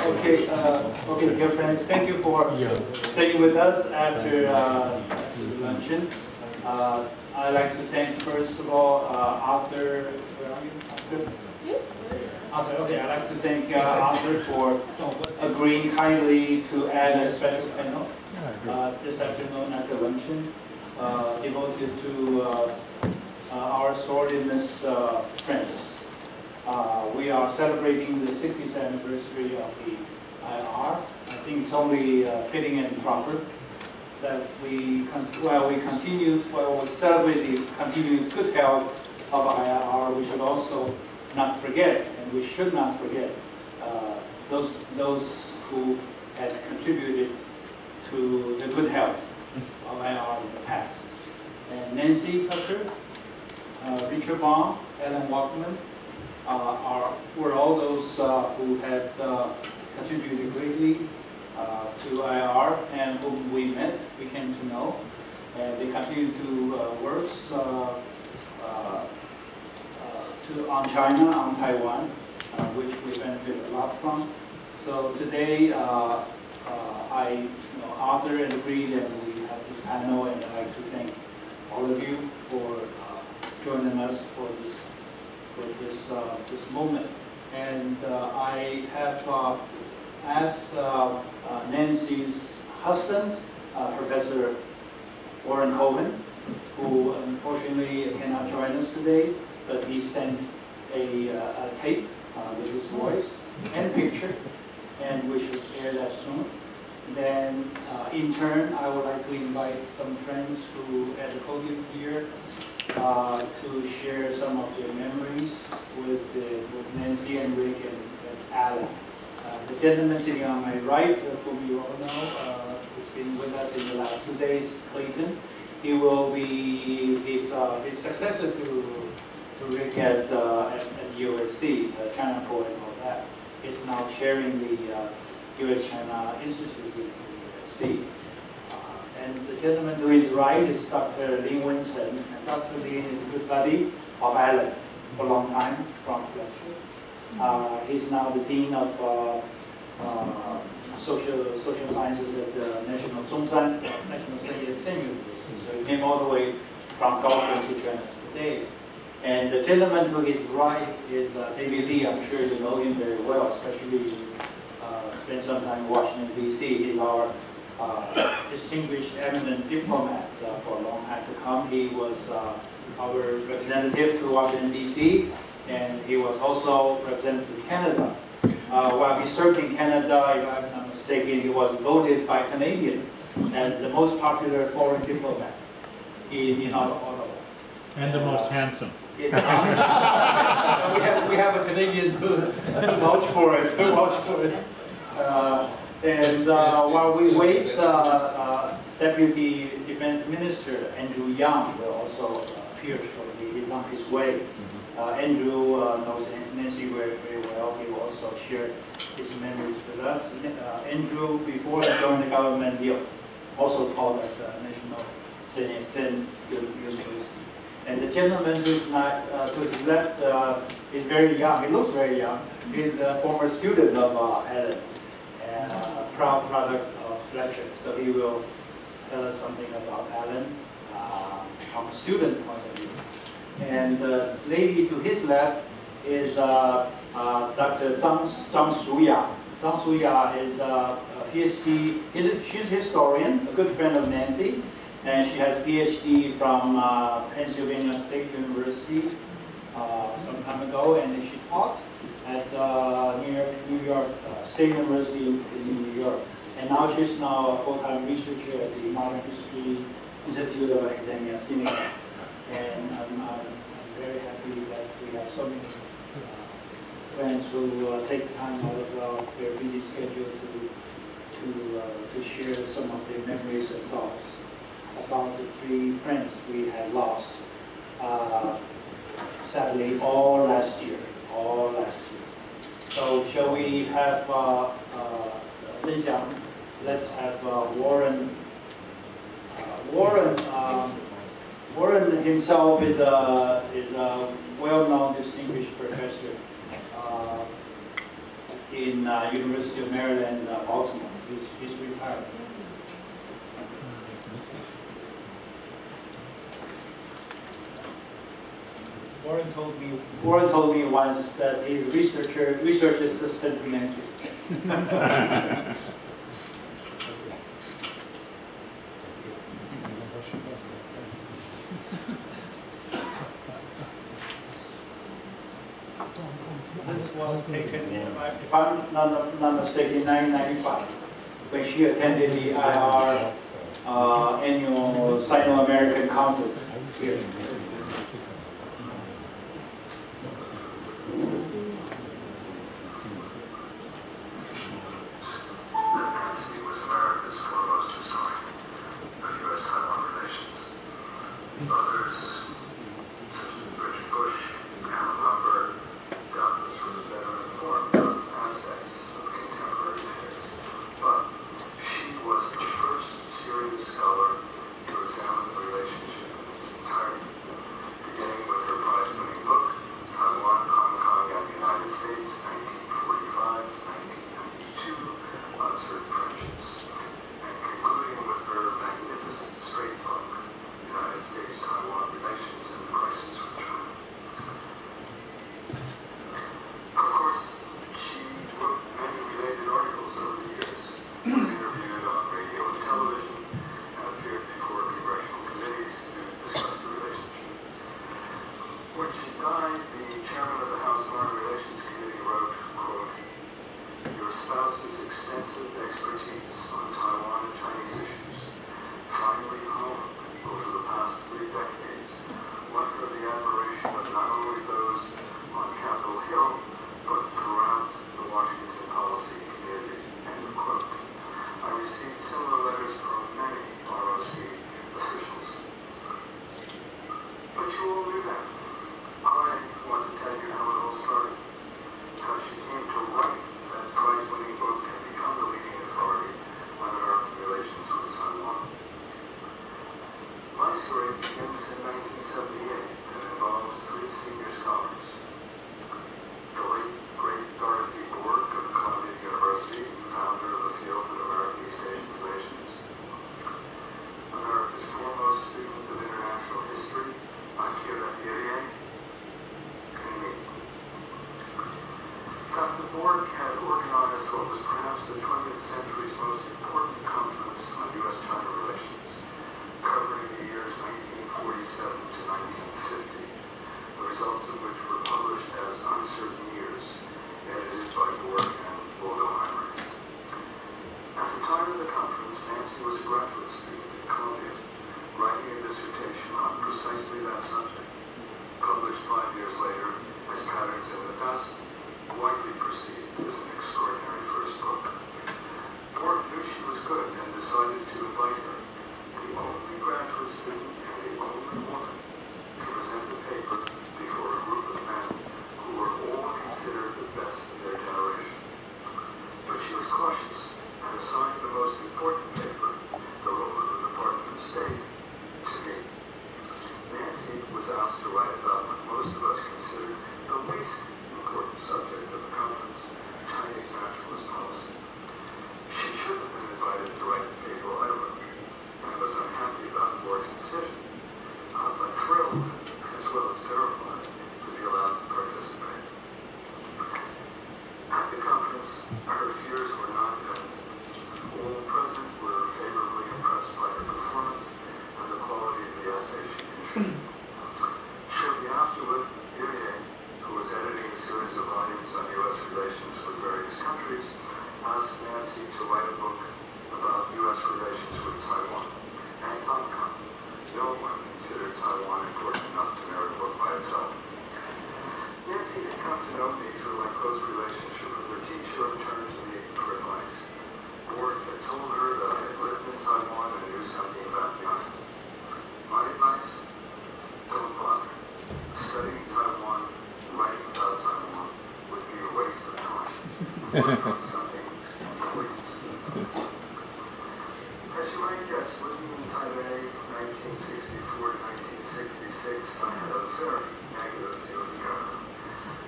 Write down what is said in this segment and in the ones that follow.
Okay, dear friends, thank you for staying with us after the luncheon. I'd like to thank, first of all, Arthur. Where are you, Arthur? Arthur, okay, I'd like to thank Arthur for agreeing kindly to add a special panel this afternoon at the luncheon devoted to our sordidness friends. We are celebrating the 60th anniversary of the IR. I think it's only fitting and proper that we celebrate the continued good health of IR. We should also not forget, and we should not forget, those who had contributed to the good health of IR in the past. And Nancy Tucker, Richard Baum, Alan Wachman, were all those who had contributed greatly to IR and whom we met, we came to know. And they continue to work on China, on Taiwan, which we benefit a lot from. So today, Arthur agreed, and we have this panel, and I'd like to thank all of you for joining us for this moment. And I have asked Nancy's husband, Professor Warren Cohen, who unfortunately cannot join us today, but he sent a tape with his voice and picture, and we should share that soon. Then, in turn, I would like to invite some friends who at the podium here to share some of their memories with Nancy and Rick and Alan. The gentleman sitting on my right, whom you all know, has been with us in the last 2 days, Clayton. He will be his successor to Rick at USC, China Cohen and all that. He's now chairing the U.S.-China Institute at USC. And the gentleman to his right is Dr. Lin Winston. And Dr. Lin is a good buddy of Alan for a long time from Fletcher. He's now the Dean of Social Sciences at the National Zhongshan, National Senior University. So he came all the way from Kaohsiung to join us today. And the gentleman to his right is David Lee. I'm sure you know him very well, especially spent some time in Washington, D.C. He's our distinguished, eminent diplomat for a long time to come. He was our representative to Washington, D.C., and he was also representative to Canada. While he served in Canada, if I'm not mistaken, he was voted by Canadians as the most popular foreign diplomat in Ottawa. And the most handsome. We have a Canadian to vouch for it. And while we wait, Deputy Defense Minister Andrew Yang will also appear shortly. He's on his way. Andrew knows Nancy very well. He will also share his memories with us. Andrew, before he joined the government, he also taught at the National Senior University. And the gentleman who's not to his left is very young. He looks very young. He's a former student of Alan and a proud product of Fletcher. So he will tell us something about Alan from a student point of view. And the lady to his left is Dr. Zhang Suya. Zhang Suya is a PhD. She's a historian, a good friend of Nancy. And she has a PhD from Pennsylvania State University some time ago, and she taught at New York State University in New York. And now she's a full-time researcher at the Modern History Institute of Academia, Senegal. And I'm very happy that we have so many friends who take time out of their busy schedule to share some of their memories and thoughts about the three friends we had lost, sadly, all last year. So shall we have let's have Warren. Warren himself is a well-known, distinguished professor in University of Maryland, Baltimore. He's retired. Warren told me once that he's research assistant to Nancy. This was taken, if I'm not mistaken, in 1995, when she attended the IR annual Sino-American conference here.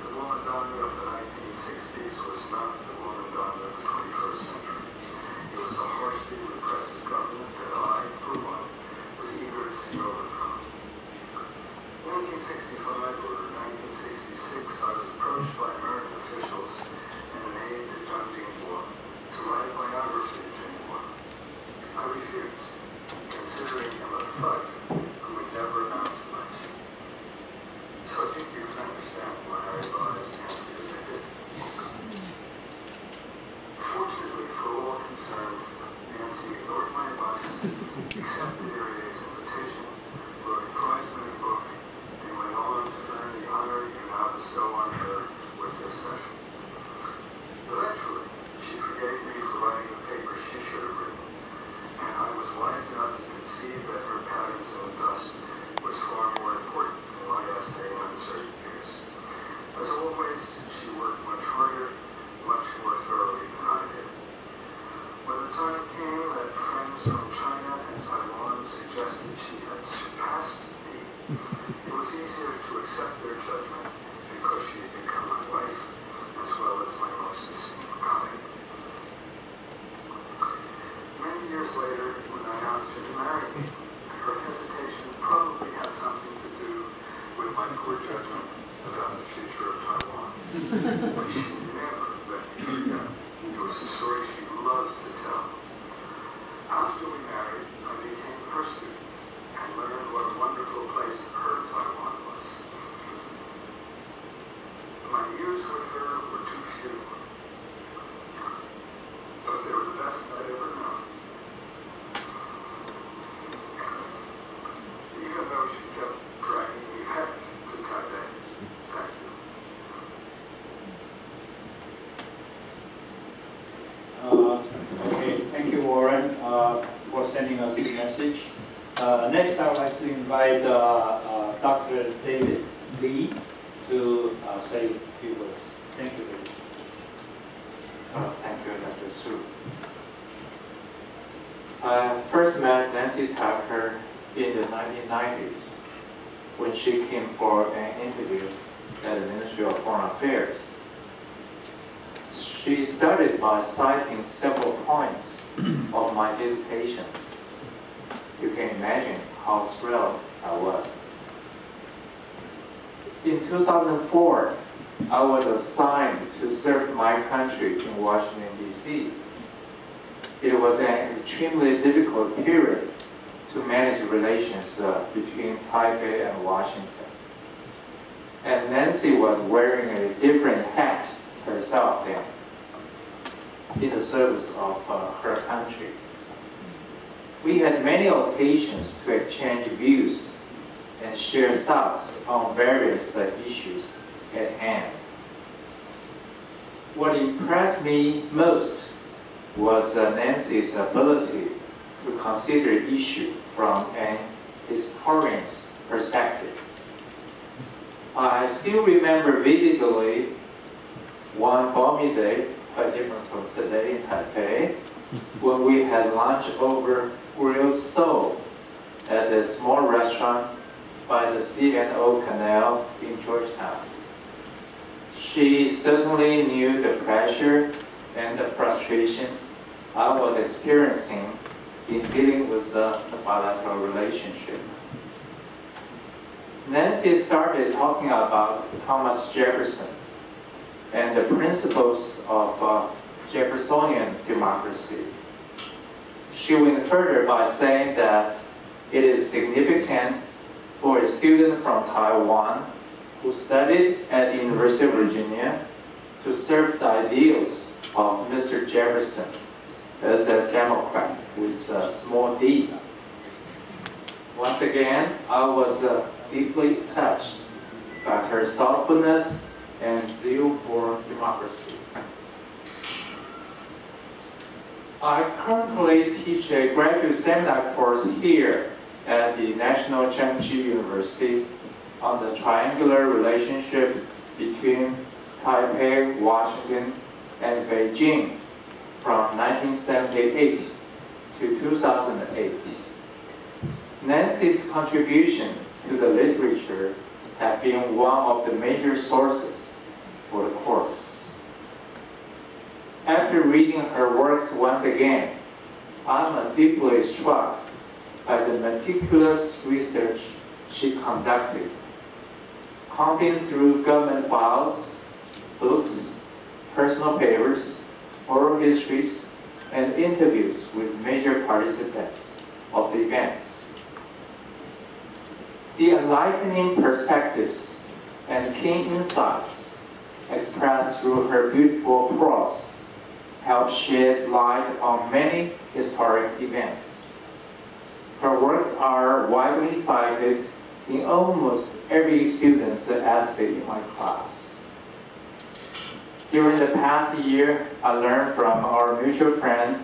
The Wollongong of the 1960s was not the but she never let me forget. It was a story she loved to tell. After we married, I became her student and learned what a wonderful place her Taiwan was. My years with her were too few, but they were the best I'd ever known. Even though she kept dragging me back to Taipei. Thank you. Okay, thank you, Warren, for sending us the message. Next, I would like to invite Dr. David Lee to say a few words. Thank you, David. Thank you, Dr. Su. I first met Nancy Tucker in the 1990s when she came for an interview at the Ministry of Foreign Affairs. She started by citing several points of my dissertation. You can imagine how thrilled I was. In 2004, I was assigned to serve my country in Washington, D.C. It was an extremely difficult period to manage relations between Taipei and Washington. And Nancy was wearing a different hat herself then, in the service of her country. We had many occasions to exchange views and share thoughts on various issues at hand. What impressed me most was Nancy's ability to consider issue from an historian's perspective. I still remember vividly one balmy day, quite different from today in Taipei, when we had lunch over grilled sole at a small restaurant by the C&O Canal in Georgetown. She certainly knew the pressure and the frustration I was experiencing in dealing with the bilateral relationship. Nancy started talking about Thomas Jefferson and the principles of Jeffersonian democracy. She went further by saying that it is significant for a student from Taiwan who studied at the University of Virginia to serve the ideals of Mr. Jefferson as a Democrat with a small d. Once again, I was deeply touched by her thoughtfulness and zeal for democracy. I currently teach a graduate seminar course here at the National Chang University on the triangular relationship between Taipei, Washington, and Beijing from 1978 to 2008. Nancy's contribution to the literature have been one of the major sources for the course. After reading her works once again, I'm deeply struck by the meticulous research she conducted, combing through government files, books, personal papers, oral histories, and interviews with major participants of the events. The enlightening perspectives and keen insights expressed through her beautiful prose help shed light on many historic events. Her works are widely cited in almost every student's essay in my class. During the past year, I learned from our mutual friend,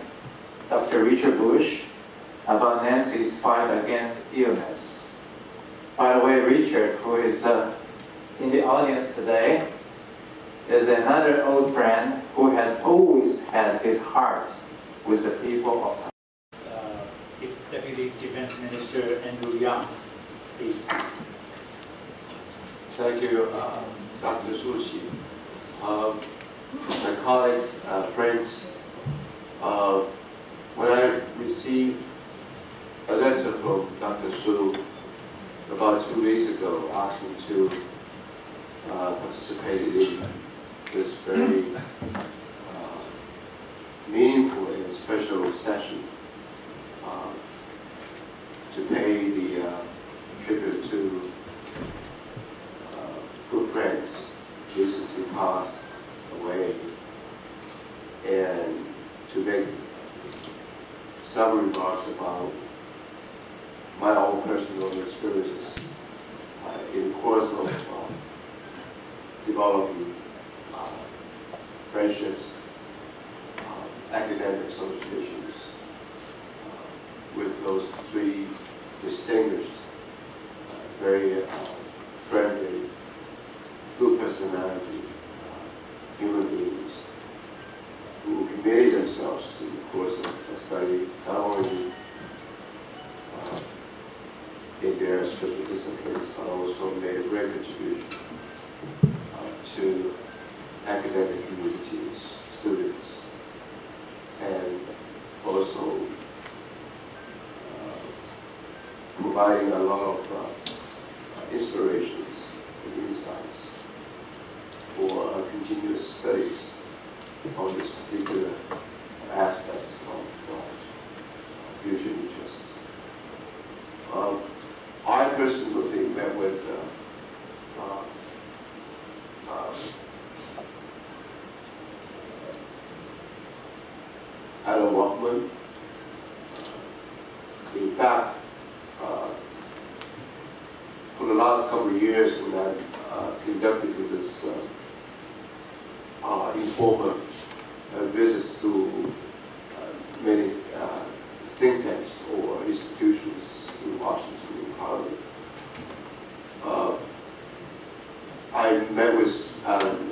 Dr. Richard Bush, about Nancy's fight against illness. By the way, Richard, who is in the audience today, is another old friend who has always had his heart with the people of Deputy Defense Minister Andrew Yang, please. Thank you, Dr. Su. My colleagues, friends, when I received a letter from Dr. Su about 2 weeks ago asking to participate in this very meaningful and special session to pay the tribute to good friends recently passed away, and to make some remarks about my own personal experiences in the course of developing friendships, academic associations with those three distinguished, very friendly, good personality human beings who committed themselves to the course of study, not only in their special disciplines, but also made a great contribution to academic communities, students, and also providing a lot of inspirations and insights for continuous studies on this particular aspects of future interests. I personally met with Alan Wachman. In fact, for the last couple of years, when I conducted this informal visits to many think tanks or institutions in Washington and Harvard, I met with Alan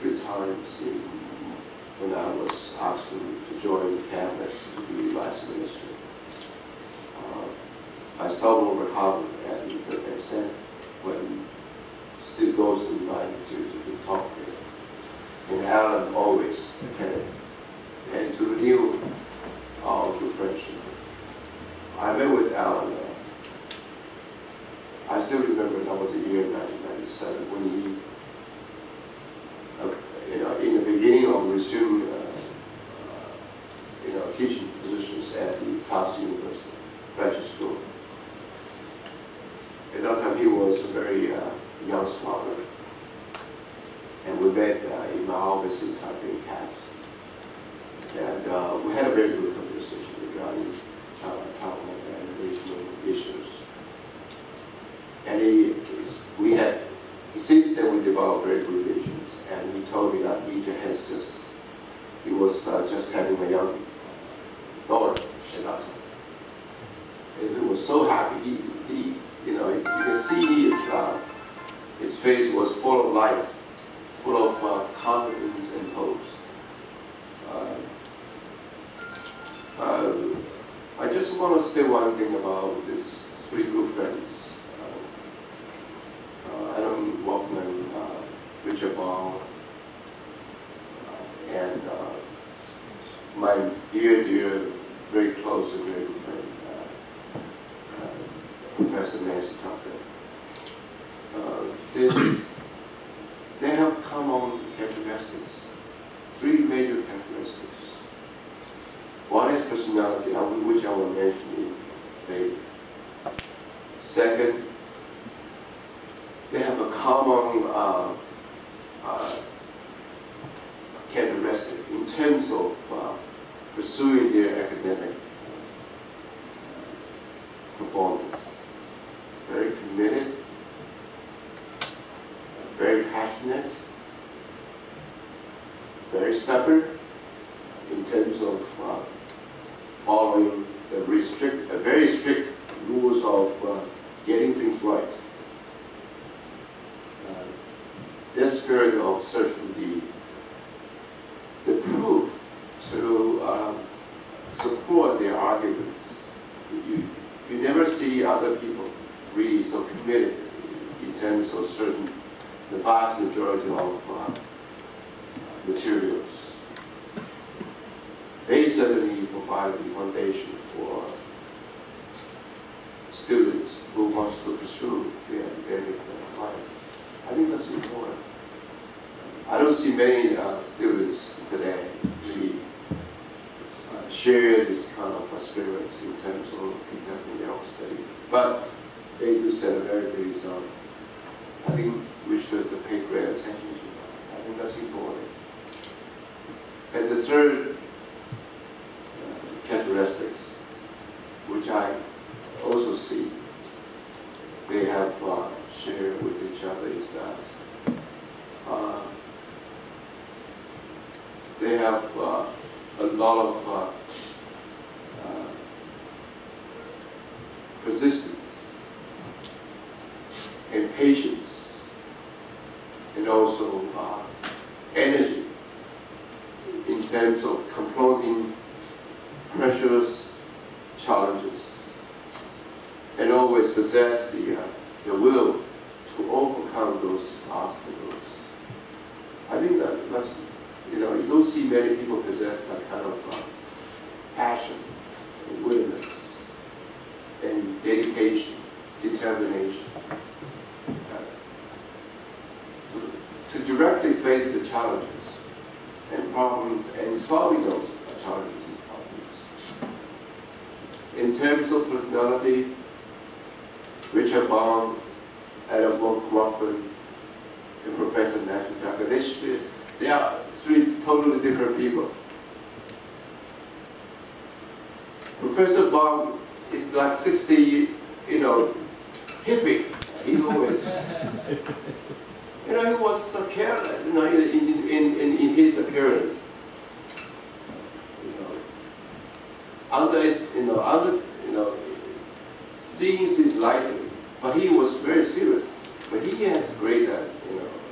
3 times when I was asked to join the cabinet to be vice minister. I stopped over Harvard at the Senate when Steve Goes invited to talk there. And Alan always attended. And to renew our good friendship, I met with Alan. I still remember that was the year 1997 when he, in the beginning of resuming, teaching positions at the Tufts University graduate school. At that time, he was a very young scholar, and we met in my office in Taipei Caps. And we had a very good conversation regarding China and regional issues. And since then we developed very good relations. And he told me that he was just having a young daughter at that time. And he was so happy. You can see his face was full of life, full of confidence and hopes. I just want to say one thing about these 3 good friends. Alan Wachman, Richard Baum, and my dear, very close and very good friend, Professor Nancy Tucker. They have common characteristics, 3 major characteristics. One is personality, which I will mention later. Second, they have a common characteristic in terms of pursuing their academic performance. Very committed, very passionate, very stubborn in terms of following the very strict rules of getting things right. Their spirit of searching the proof to support their arguments. You never see other people really so committed in terms of certain, the vast majority of materials. They certainly provide the foundation for students who want to pursue their academic life. I think that's important. I don't see many students today really share this kind of spirit in terms of conducting their own study. But they do set a very good result. I think we should pay great attention to that. I think that's important. And the third characteristics, which I also see they have shared with each other, is that they have a lot of persistence and patience, and also energy in terms of confronting pressures, challenges, and always possess the will to overcome those obstacles. I think that's, you don't see many people possess that kind of passion, and willingness, and dedication, determination to directly face the challenges and problems and solving those challenges and problems. In terms of personality, Richard Baum, Adam Wachman, and Professor Nancy Tucker, they are three totally different people. Professor Baum is like 60, hippie. He always, he was so careless, in his appearance. Seeing things lightly, but he was very serious. But he has great,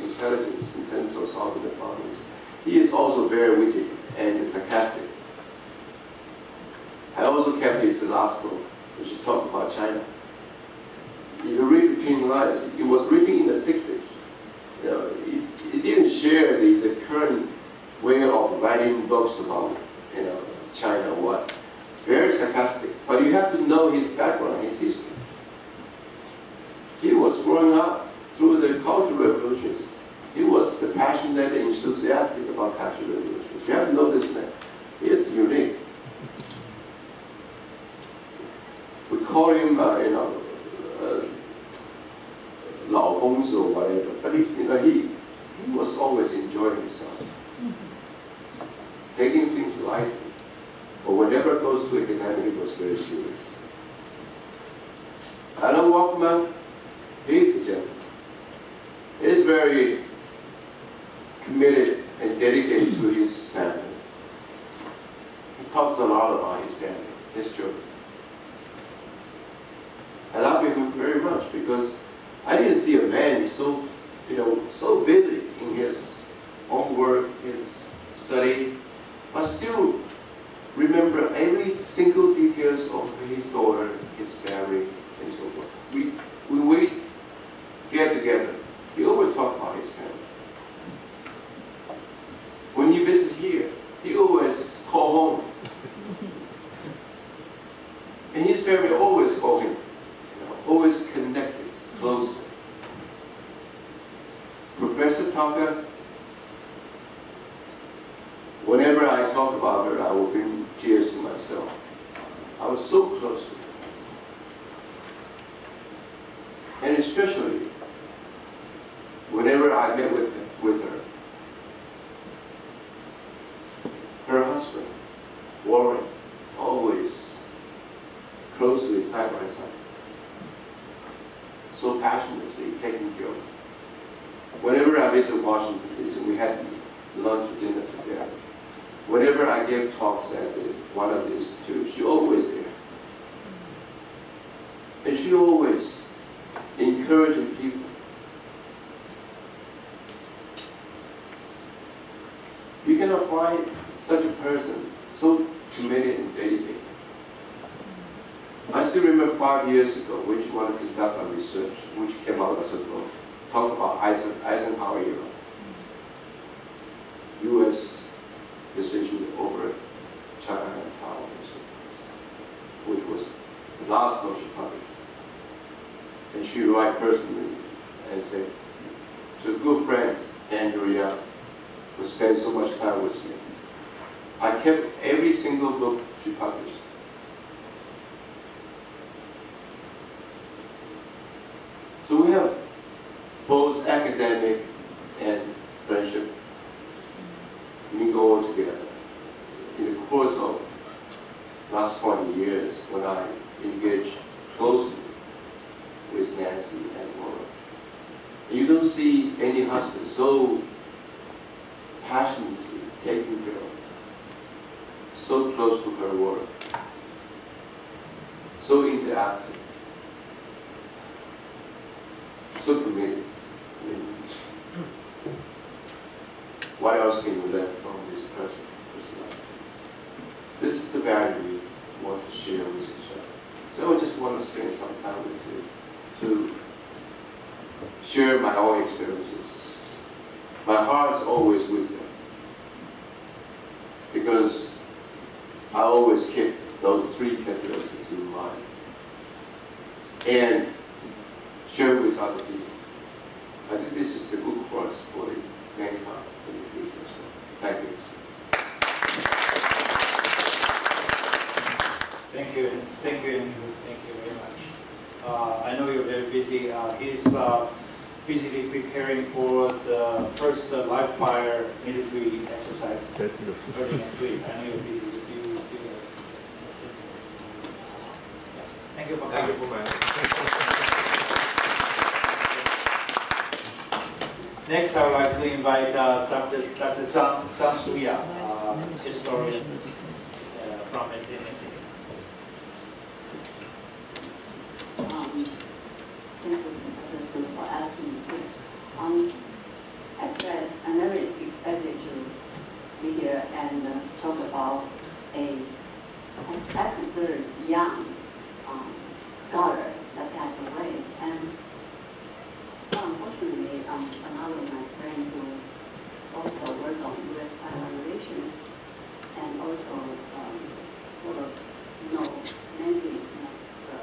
intelligence in terms of solving the problems. He is also very witty and sarcastic. I also kept his last book, which talked about China. If you read between the lines, it was written in the 60s. It didn't share the current way of writing books about, China or what. Very sarcastic, but you have to know his background, his history. He was growing up through the cultural revolutions. He was passionate and enthusiastic about cultural revolutions. You have to know this man. He is unique. We call him, Lao Fengzi or whatever, but he was always enjoying himself, taking things lightly. But whenever it goes to academic, it was very serious. Alan Wachman, he is a gentleman. He is very committed and dedicated to his family. He talks a lot about his family, his children. I love him very much because I didn't see a man so, so busy in his own work, his study, but still remember every single details of his daughter, his family, and so forth. When we get together, he always talk about his family. When he visit here, he always call home. And his family always call him, always connected closely. Professor Tucker, whenever I talk about her, I will bring tears to myself. I was so close to her. And especially, whenever I met with her, her husband, Warren, always closely side by side, so passionately taking care of her. Whenever I visit Washington, we had lunch or dinner together. Whenever I give talks at one of the institutes, she always there. And she always encouraging people. You cannot find such a person so committed and dedicated. I still remember 5 years ago when she wanted to conduct a research, which came out as a book, talk about Eisenhower era. U.S. decision over China and Taiwan and so forth, which was the last book she published. And she wrote personally and said, to good friends, Andrew Young, to spend so much time with me. I kept every single book she published. So we have both academic and friendship. We go all together. In the course of last 20 years, when I engaged closely with Nancy and Laura, you don't see any husband so passionately taking care of, so close to her work, so interactive, so committed. I mean, what else can you learn from this person? This is the value we want to share with each other. So I just want to spend some time with you to share my own experiences. My heart is always with them, because I always keep those three characteristics in mind and share with other people. I think this is the good course for the mankind in the future as well. Thank you. Thank you, Andrew. Thank you very much. I know you're very busy. He's busily preparing for the first live fire military exercise early next week. I know you're busy. Thank you for coming. Thank you for Next, I would like to invite Dr. Chang Suya, historian from Tennessee. Thank you, Professor, for asking me. Actually, I never expected to be here and talk about I consider a young scholar that passed away. And unfortunately, another of my friends who also worked on U.S.-Taiwan relations and also sort of know Nancy a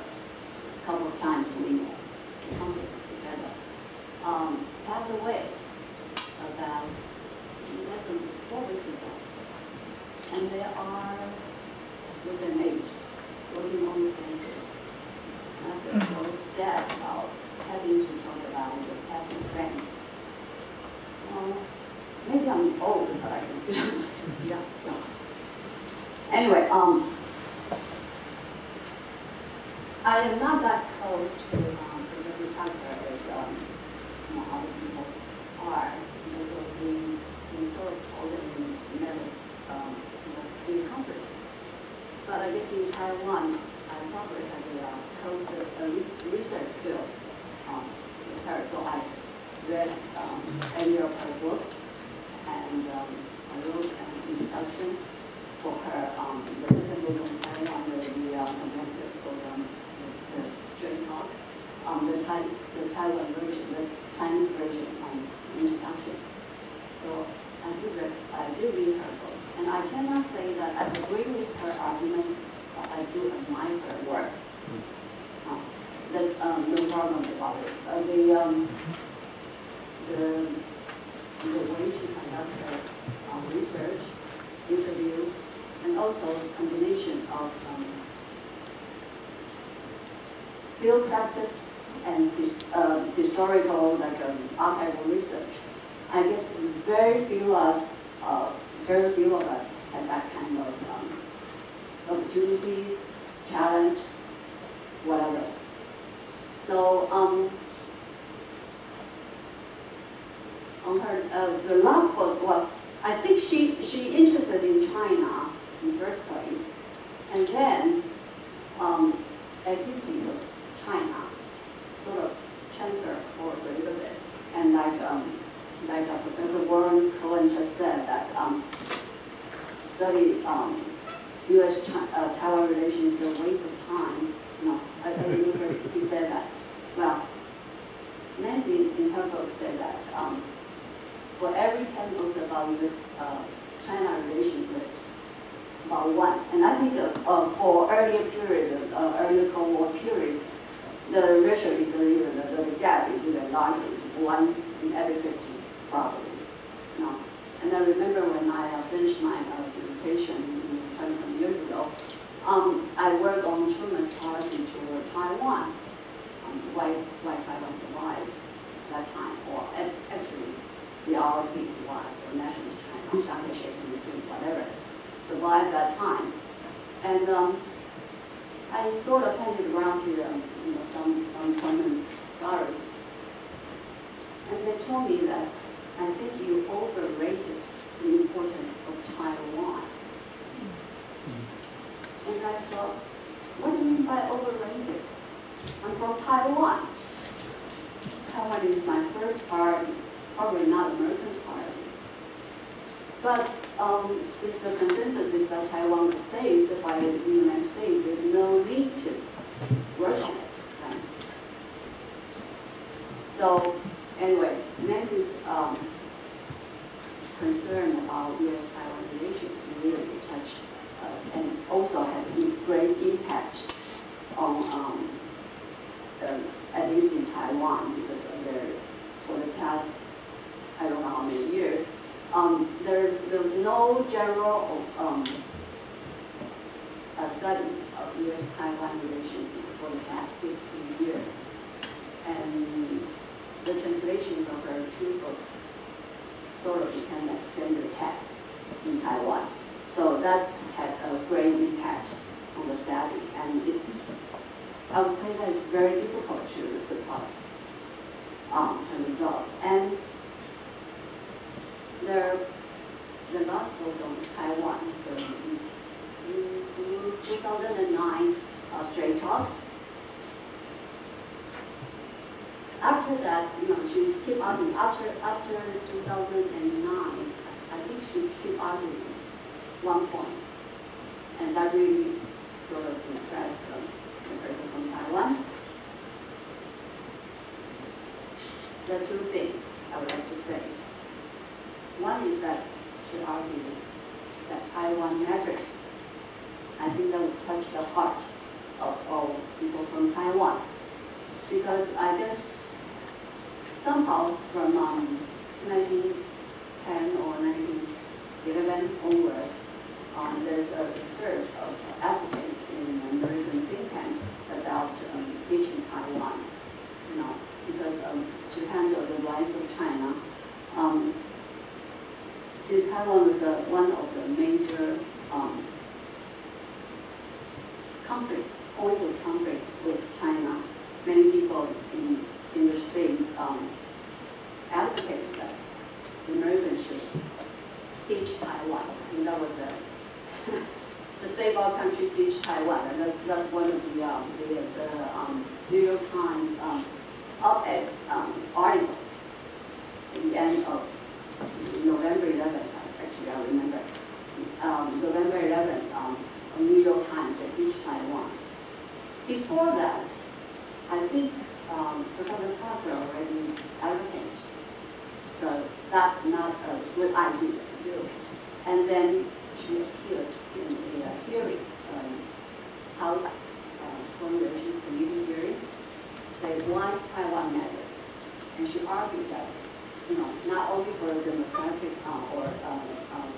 couple of times we conferences together, passed away about less than 4 weeks ago. And they are the same age, working on the same field. I feel so sad about having to talk about the passing friend. Maybe I'm old, but I consider I'm still young. So. Anyway, I am not that close to Professor Tucker as other people are, because we sort of told them we met at free conferences. But I guess in Taiwan, I probably had a close research field with her. So I read any of her books, and I wrote an introduction for her. The second book on Taiwan, the Chang talk, the Taiwan version, the Chinese version introduction. So I did read her book, and I cannot say that I agree with her argument, but I do admire her work. There's no problem about it. The way she conducts her research, interviews, and also the combination of field practice and historical, archival research. I guess very few of us had that kind of opportunities, talent, whatever. So on her the last book, well, I think she interested in China in the first place, and then activities of China sort of changed her course a little bit. And like Professor Cohen just said, that study U.S.-Taiwan relations is a waste of time. No, I remember he said that. Well, Nancy in her book said that for every 10 books about U.S.-China relations, there's about one. And I think for earlier period, earlier Cold War periods, the ratio is the gap is even larger. It's 1 in every 50, probably. No. And I remember when I finished my dissertation 20-some years ago, I worked on Truman's policy toward Taiwan. Why Taiwan survived that time, or actually the ROC survived, or National China, Shanghai Shaking Regime, whatever, survived that time. And I sort of handed around to some prominent scholars, and they told me that I think you overrated the importance of Taiwan. And I thought, what do you mean by overrated? I'm from Taiwan. Taiwan is my first priority, probably not America's priority. But since the consensus is that Taiwan was saved by the United States, there's no need to work on it. Right? So anyway, Nancy's concern about U.S.-Taiwan relations really touched us and also had a great impact on, at least in Taiwan, because for the past, I don't know how many years, there was no general study of U.S.-Taiwan relations for the past 60 years. And the translations of her two books sort of became like standard text in Taiwan. So that had a great impact on the study. And I would say that it's very difficult to surpass the result. And the last book on Taiwan is the 2009 Straight Talk. After that, she kept arguing. After 2009, I think she kept arguing one point, and that really sort of impressed the person from Taiwan. There are two things I would like to say. One is that she argued that Taiwan matters. I think that would touch the heart of all people from Taiwan, because I guess somehow from 1910 or 1911 onward, there's a surge of advocates in American think tanks about ditching Taiwan, because to handle the rise of China, since Taiwan was one of the major point of conflict with China, many people in the States advocated that the Americans should ditch Taiwan. I think that was to save our country, ditch Taiwan. And that's one of the New York Times op-ed article at the end of November 11th. Actually, I remember. November 11th, New York Times said ditch Taiwan. Before that, I think Professor Tucker already advocated. So that's not a good idea to do. And then she appeared in a hearing, House Foreign Relations Committee hearing, said why Taiwan matters. And she argued that, not only for a democratic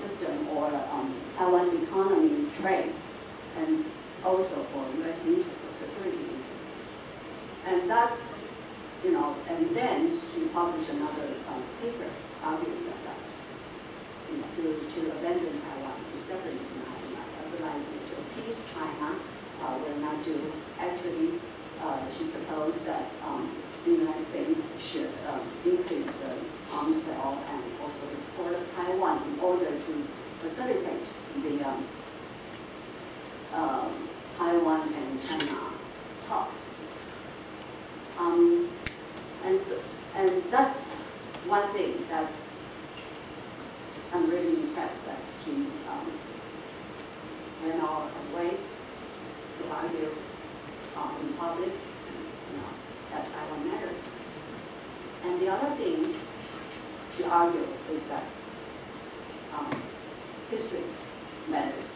system or Taiwan's economy, trade, and also for U.S. interests or security interests. And that, and then she published another paper arguing that that's, to abandon Taiwan is definitely not a good idea. To appease China will not do. Actually, she proposed that the United States should increase the arms sale and also the support of Taiwan in order to facilitate the Taiwan and China talk. And that's one thing that I'm really impressed that she went all her way to argue in public, that Taiwan matters. And the other thing she argued is that history matters,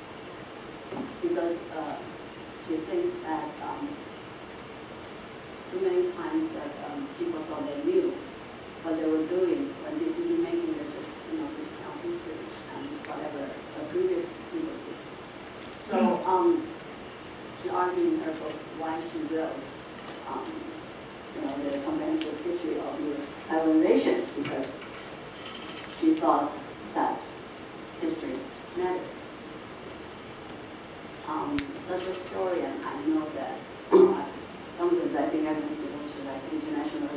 because she thinks that too many times that people thought they knew what they were doing when decision making. They just discount history. argued in her book why she wrote the comprehensive history of U.S.-Taiwan relations, because she thought that history matters. As a historian, I know that sometimes I think I need to go to like international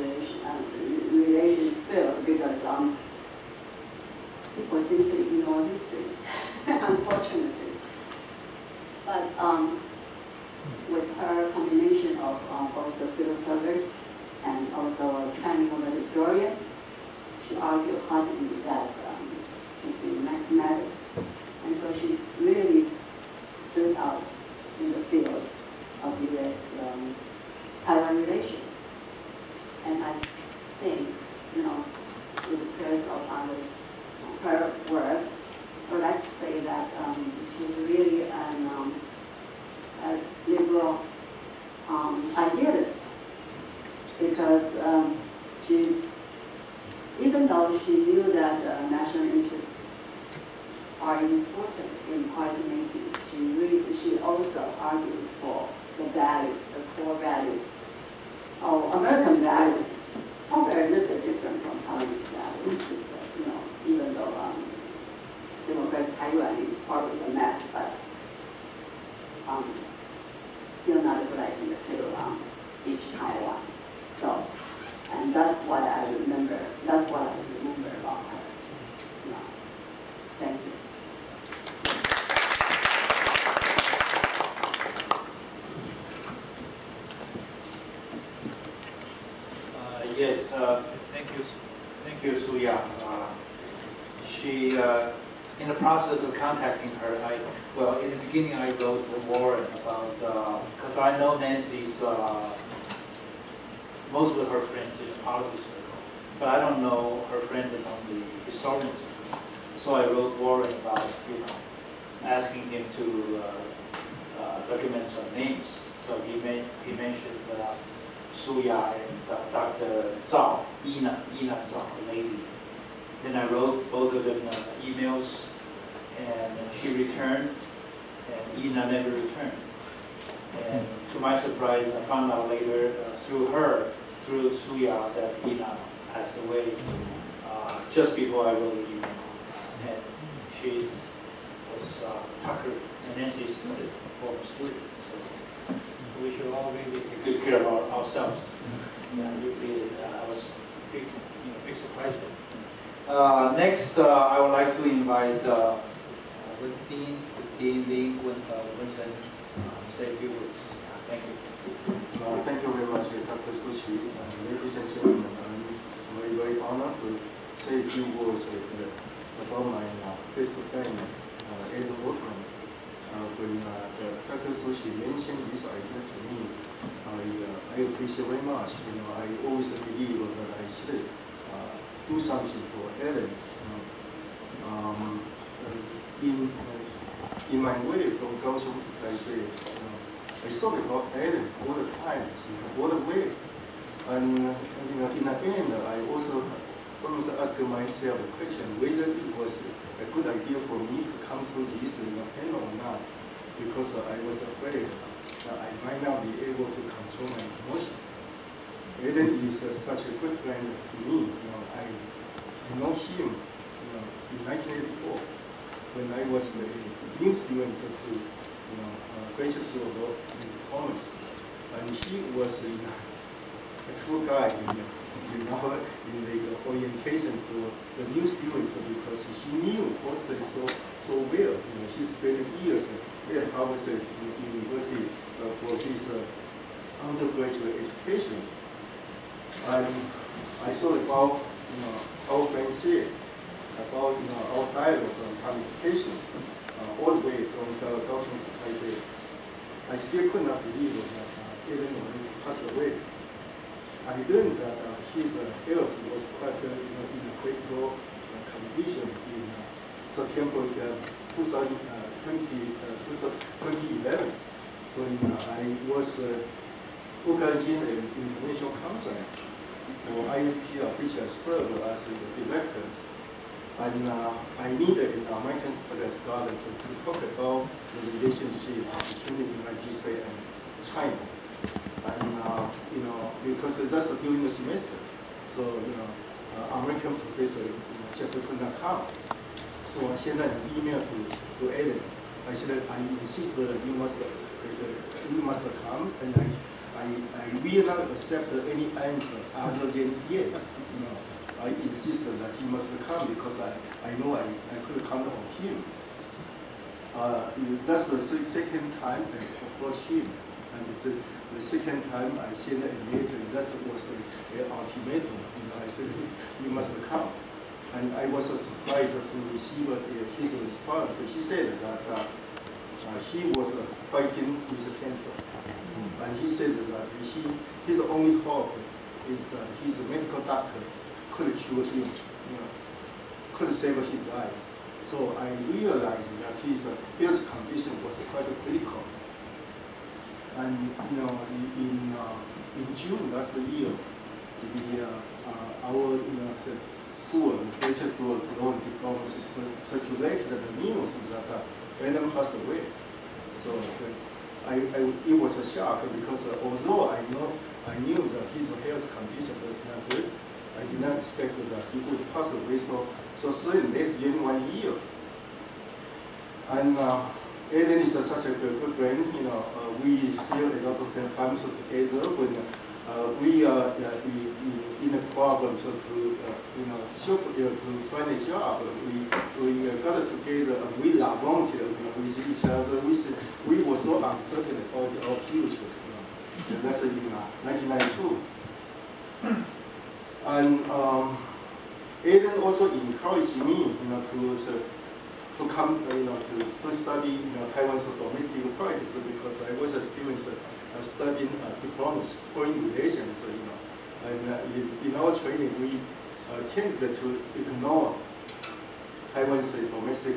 relations field because people seem to ignore history, unfortunately. But with her combination of also field service and also training of a historian, she argued hardly that history matters. And so she really stood out in the field of U.S.-Taiwan relations. And I think, with the prayers of others, her work, I would like to say that she's really a liberal idealist, because even though she knew that national interests are important in policy making, she also argued for the core value, American value, although a little bit different from Taiwanese value. Even though democratic Taiwan is probably a mess, but still not a good idea to teach Taiwan. So, and that's what I remember about her. Thank you. Yes, thank you, Suya. She, in the process of contacting her, in the beginning I wrote to Warren about, because I know Nancy's, most of her friends in the policy circle, but I don't know her friends among the historian circle. So I wrote Warren about, asking him to recommend some names. So he mentioned Suya and Dr. Zhao, Ina Zhao, a lady. Then I wrote both of them emails, and she returned, and Ina never returned. And to my surprise, I found out later through Suya, that Ina passed away just before I wrote the email. And she was Tucker and Nancy's student, former student. So we should all really take good care of ourselves. And I was big surprise for me. Next, I would like to invite Dean Ling Winston say a few words. Thank you. Thank you very much, Dr. Sushi. Ladies and gentlemen, I'm very, very honored to say a few words about my best friend, Alan Wachman. When Dr. Sushi mentioned this idea to me, I appreciate very much. I always believe that I should do something for Alan. In my way from Da-jung to Taipei, I thought about Alan all the time, all the way. And in the end, I also almost asked myself a question whether it was a good idea for me to come to this panel or not, because I was afraid that I might not be able to control my emotion. Alan is such a good friend to me. I know him in 1984 when I was a new student to French School of Commerce, and he was a tour guide in the orientation for the new students, because he knew Boston so well. He spent years at Harvard University for his undergraduate education. And I thought about our friendship, about our dialogue and communication, all the way from Da-jung to Taipei. I still could not believe that Alan already passed away. I learned that his health was quite in a critical condition in September 2011, when I was organizing an international conference for IUP officials served as the directors. And I needed an American studies scholars to talk about the relationship between the United States and China, and because that's during the semester, so American professor just could not come. So I sent an email to Alan. I said I insist that you must come, and I will not accept any answer other than yes. I insisted that he must come because I know I could count on him. That's the second time I approached him, and the second time I sent a letter. That was an ultimatum. I said you must come, and I was surprised to receive his response. He said that he was fighting with cancer, and he said that his only hope is that his medical doctor could cure him, could save his life. So I realized that his health condition was quite critical. And in June last year, our school, the graduate school of law and diplomacy, circulated the news that Adam passed away. So it was a shock because although I knew that his health condition was not good, I did not expect that he would pass away so soon, less than 1 year. And Alan is such a good friend. We see a lot of times together when we are in a problem. So to find a job, we got together and we volunteered with each other. We were so uncertain about our future. And that's in 1992. And Alan also encouraged me, to come, to study, Taiwan's domestic politics because I was a student studying diplomacy, foreign relations, and in our training we tended to ignore Taiwan's domestic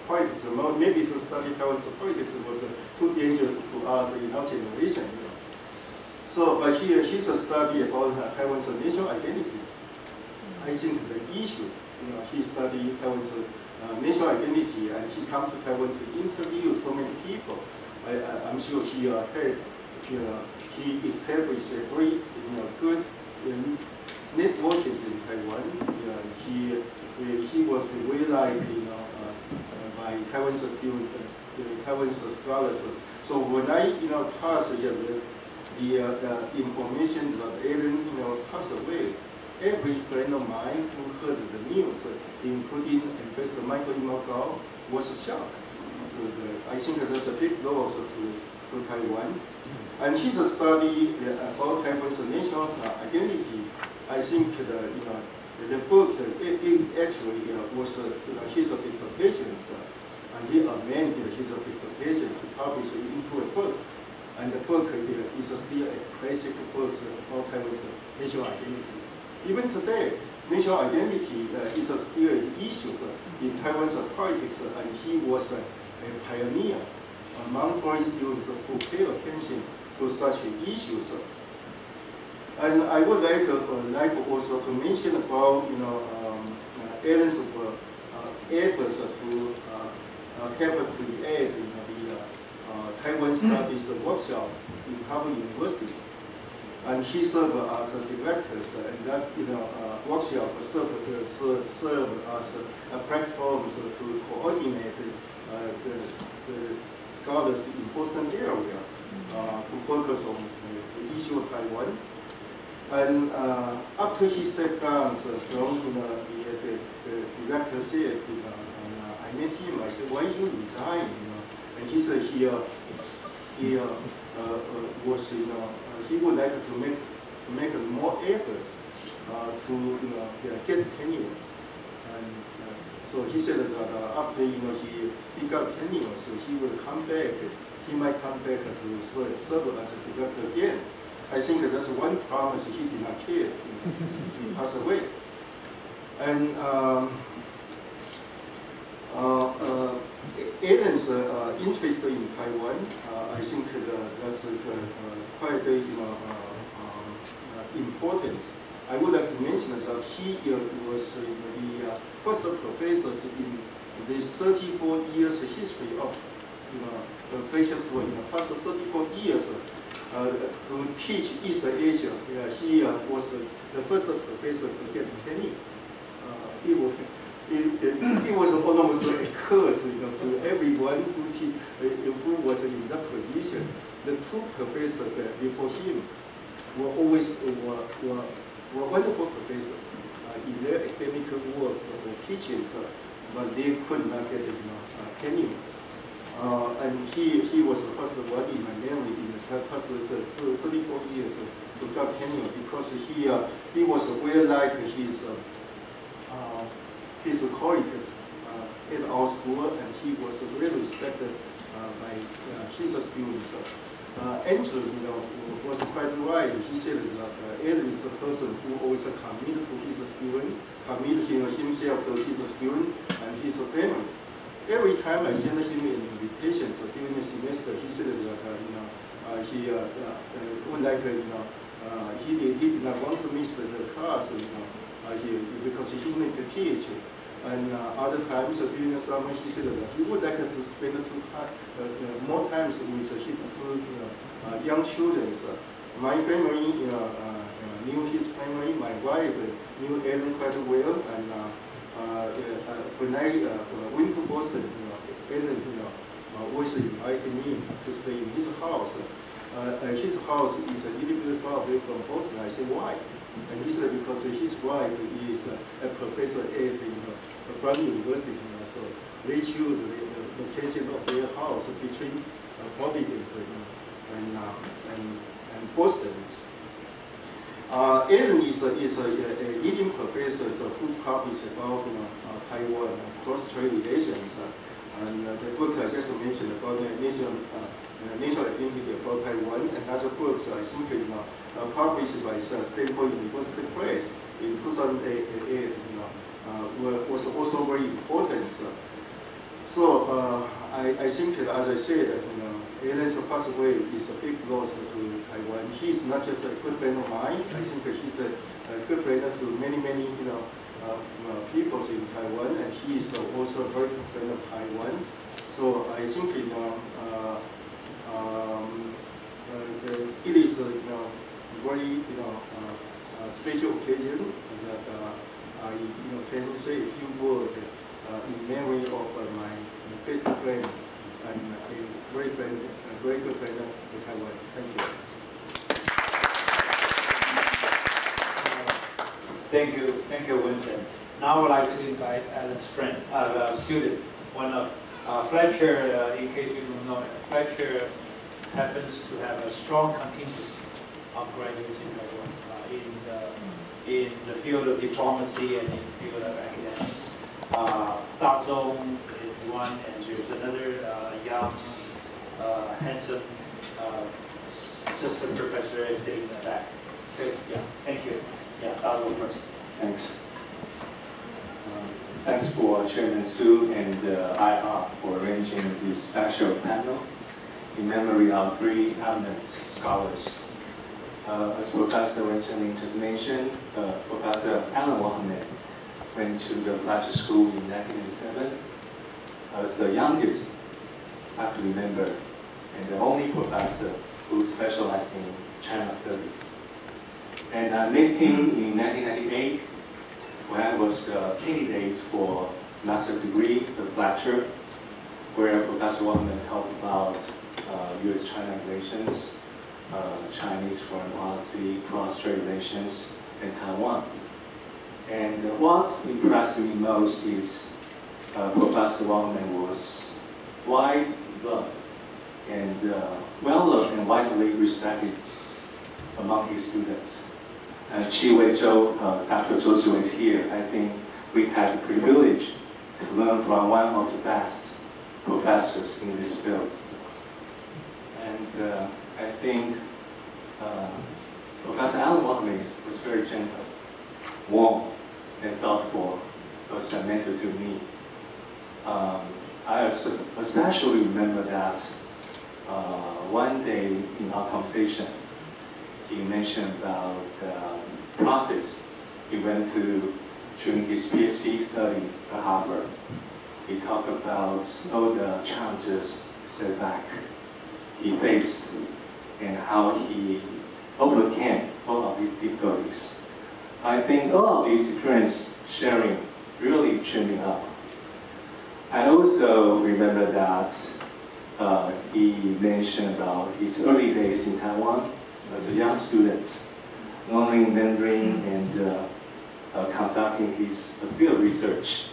politics. Maybe to study Taiwan's politics was too dangerous to us in our generation. So, but he's a study about Taiwan's national identity. I think the issue, he studied Taiwan's national identity, and he comes to Taiwan to interview so many people. I'm sure he he established a great, good networks in Taiwan. He was well liked, by Taiwan's students, Taiwan's scholars. So when I, passed the information that Alan, passed away, every friend of mine who heard the news, including Ambassador Michael Imogao, was shocked. So I think that's a big loss to Taiwan. And his study about Taiwan's national identity, I think the books, it actually was his dissertation, and he amended his dissertation to publish it into a book. And the book is still a classic book about Taiwan's national identity. Even today, national identity is still an issue in Taiwan's politics, and he was a pioneer among foreign students who pay attention to such issues. And I would like also to mention about Alan's efforts to help create the Taiwan Studies workshop in Harvard University. And he served as a director, and that workshop served as a platform to coordinate the scholars in Boston area to focus on the issue of Taiwan. And after he stepped down from the director said, I met him. I said, why you resign? And he said he was he would like to make more efforts to get tenures. And so he said that after he got tenure, so he will come back. He might come back to serve as a director again. I think that's one promise he did not keep. He passed away. And Alan's interest in Taiwan, I think that's quite important. I would like to mention that he was the first professor in the 34 years history of Fletcher School in the past 34 years to teach East Asia. He was the first professor to get tenure. It was almost a curse, to everyone who was in that position. The two professors before him were always were wonderful professors in their academic works or teachings, but they could not get tenures. And he was the first one in my memory in the past 34 years to get tenure, because he was well liked his colleagues at our school, and he was well respected by his students. Andrew, was quite right. He said that Alan is a person who always committed to his student, committed himself to his student and his family. Every time I send him an invitation during the semester, he said that he would like he did not want to miss the class because he needed to teach. And other times during the summer, he said that he would like to spend more times with his two young children. My family knew his family. My wife knew Alan quite well. And when I went to Boston, Alan always invited me to stay in his house. His house is a little bit far away from Boston. I said, why? And he said because his wife is a professor at Brown University, so they choose the location of their house between Providence and Boston. Alan is a leading professor who published about Taiwan cross-strait relations, and the book I just mentioned about national identity about Taiwan, and other books I think published by Stanford University Press in 2008 was also very important. So I think that, as I said, Alan's passed away is a big loss to Taiwan. He's not just a good friend of mine. I think that he's a good friend to many people in Taiwan, and he's also a very good friend of Taiwan. So I think it is very special occasion that I can say a few words in memory of my best friend and a great good friend of Taiwan. Thank you. Thank you, Winston. Now I would like to invite Alan's friend, student, one of Fletcher. In case you don't know, Fletcher happens to have a strong contingent of graduates in Taiwan in the field of diplomacy and in the field of academics. Da-jung is one, and there's another young, handsome assistant professor sitting in the back. Okay, yeah, thank you. Yeah, Da-jung first. Thanks. Thanks for Chairman Su and IR for arranging this special panel in memory of three eminent scholars. As Professor Wachman just mentioned, Professor Alan Wachman went to the Fletcher School in 1987 as the youngest faculty member and the only professor who specialized in China studies. And I met him in 1998 when I was a candidate for master's degree at Fletcher, where Professor Wachman talked about U.S.-China relations, Chinese foreign policy, cross-strait relations, and Taiwan. And what impressed me most is Professor Wachman was widely loved and well-loved and widely respected among his students. Dr. Zhou is here. I think we had the privilege to learn from one of the best professors in this field. And I think Professor Alan Wachman was very gentle, warm, and thoughtful as a mentor to me. I especially remember that one day in our conversation, he mentioned about process he went through during his PhD study at Harvard. He talked about all the challenges setback he faced and how he overcame all of these difficulties. I think all of these experience sharing really cheered me up. I also remember that he mentioned about his early days in Taiwan as a young student, learning Mandarin and conducting his field research.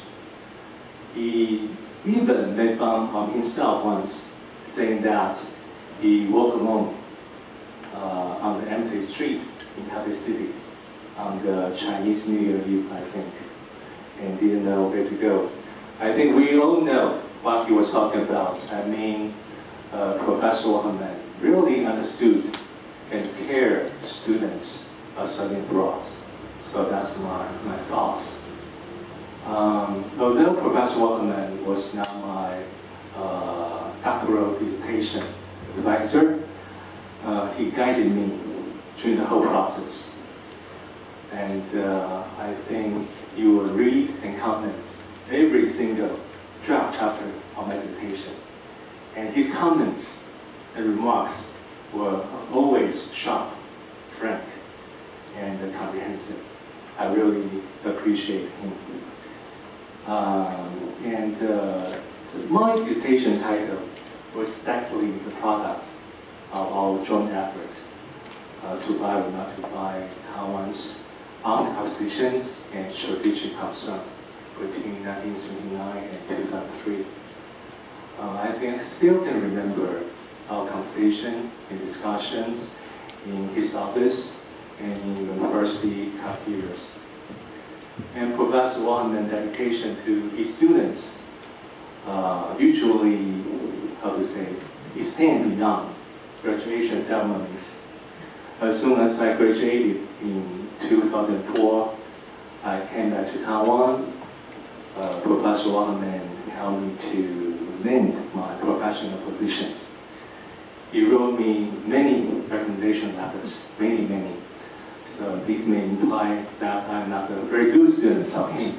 He even made fun of himself once, saying that he walked alone on the empty street in Taipei City on the Chinese New Year Eve, I think, and didn't know where to go. I think we all know what he was talking about. I mean, Professor Wachman really understood and cared students are studying abroad. So that's my thoughts. Although Professor Wachman was not my doctoral dissertation advisor, he guided me during the whole process. And I think you will read and comment every single draft chapter of my dissertation. And his comments and remarks were always sharp, frank, and comprehensive. I really appreciate him. My dissertation title was actually the product of our joint efforts to buy or not to buy Taiwan's armed positions and strategic concern between 1979 and 2003. I think I still can remember our conversation and discussions in his office and in university cafeterias. And Professor Wachman's dedication to his students usually, extend beyond graduation ceremonies. As soon as I graduated in 2004, I came back to Taiwan. Professor Wachman helped me to land my professional positions. He wrote me many recommendation letters, many. So this may imply that I'm not a very good student of him.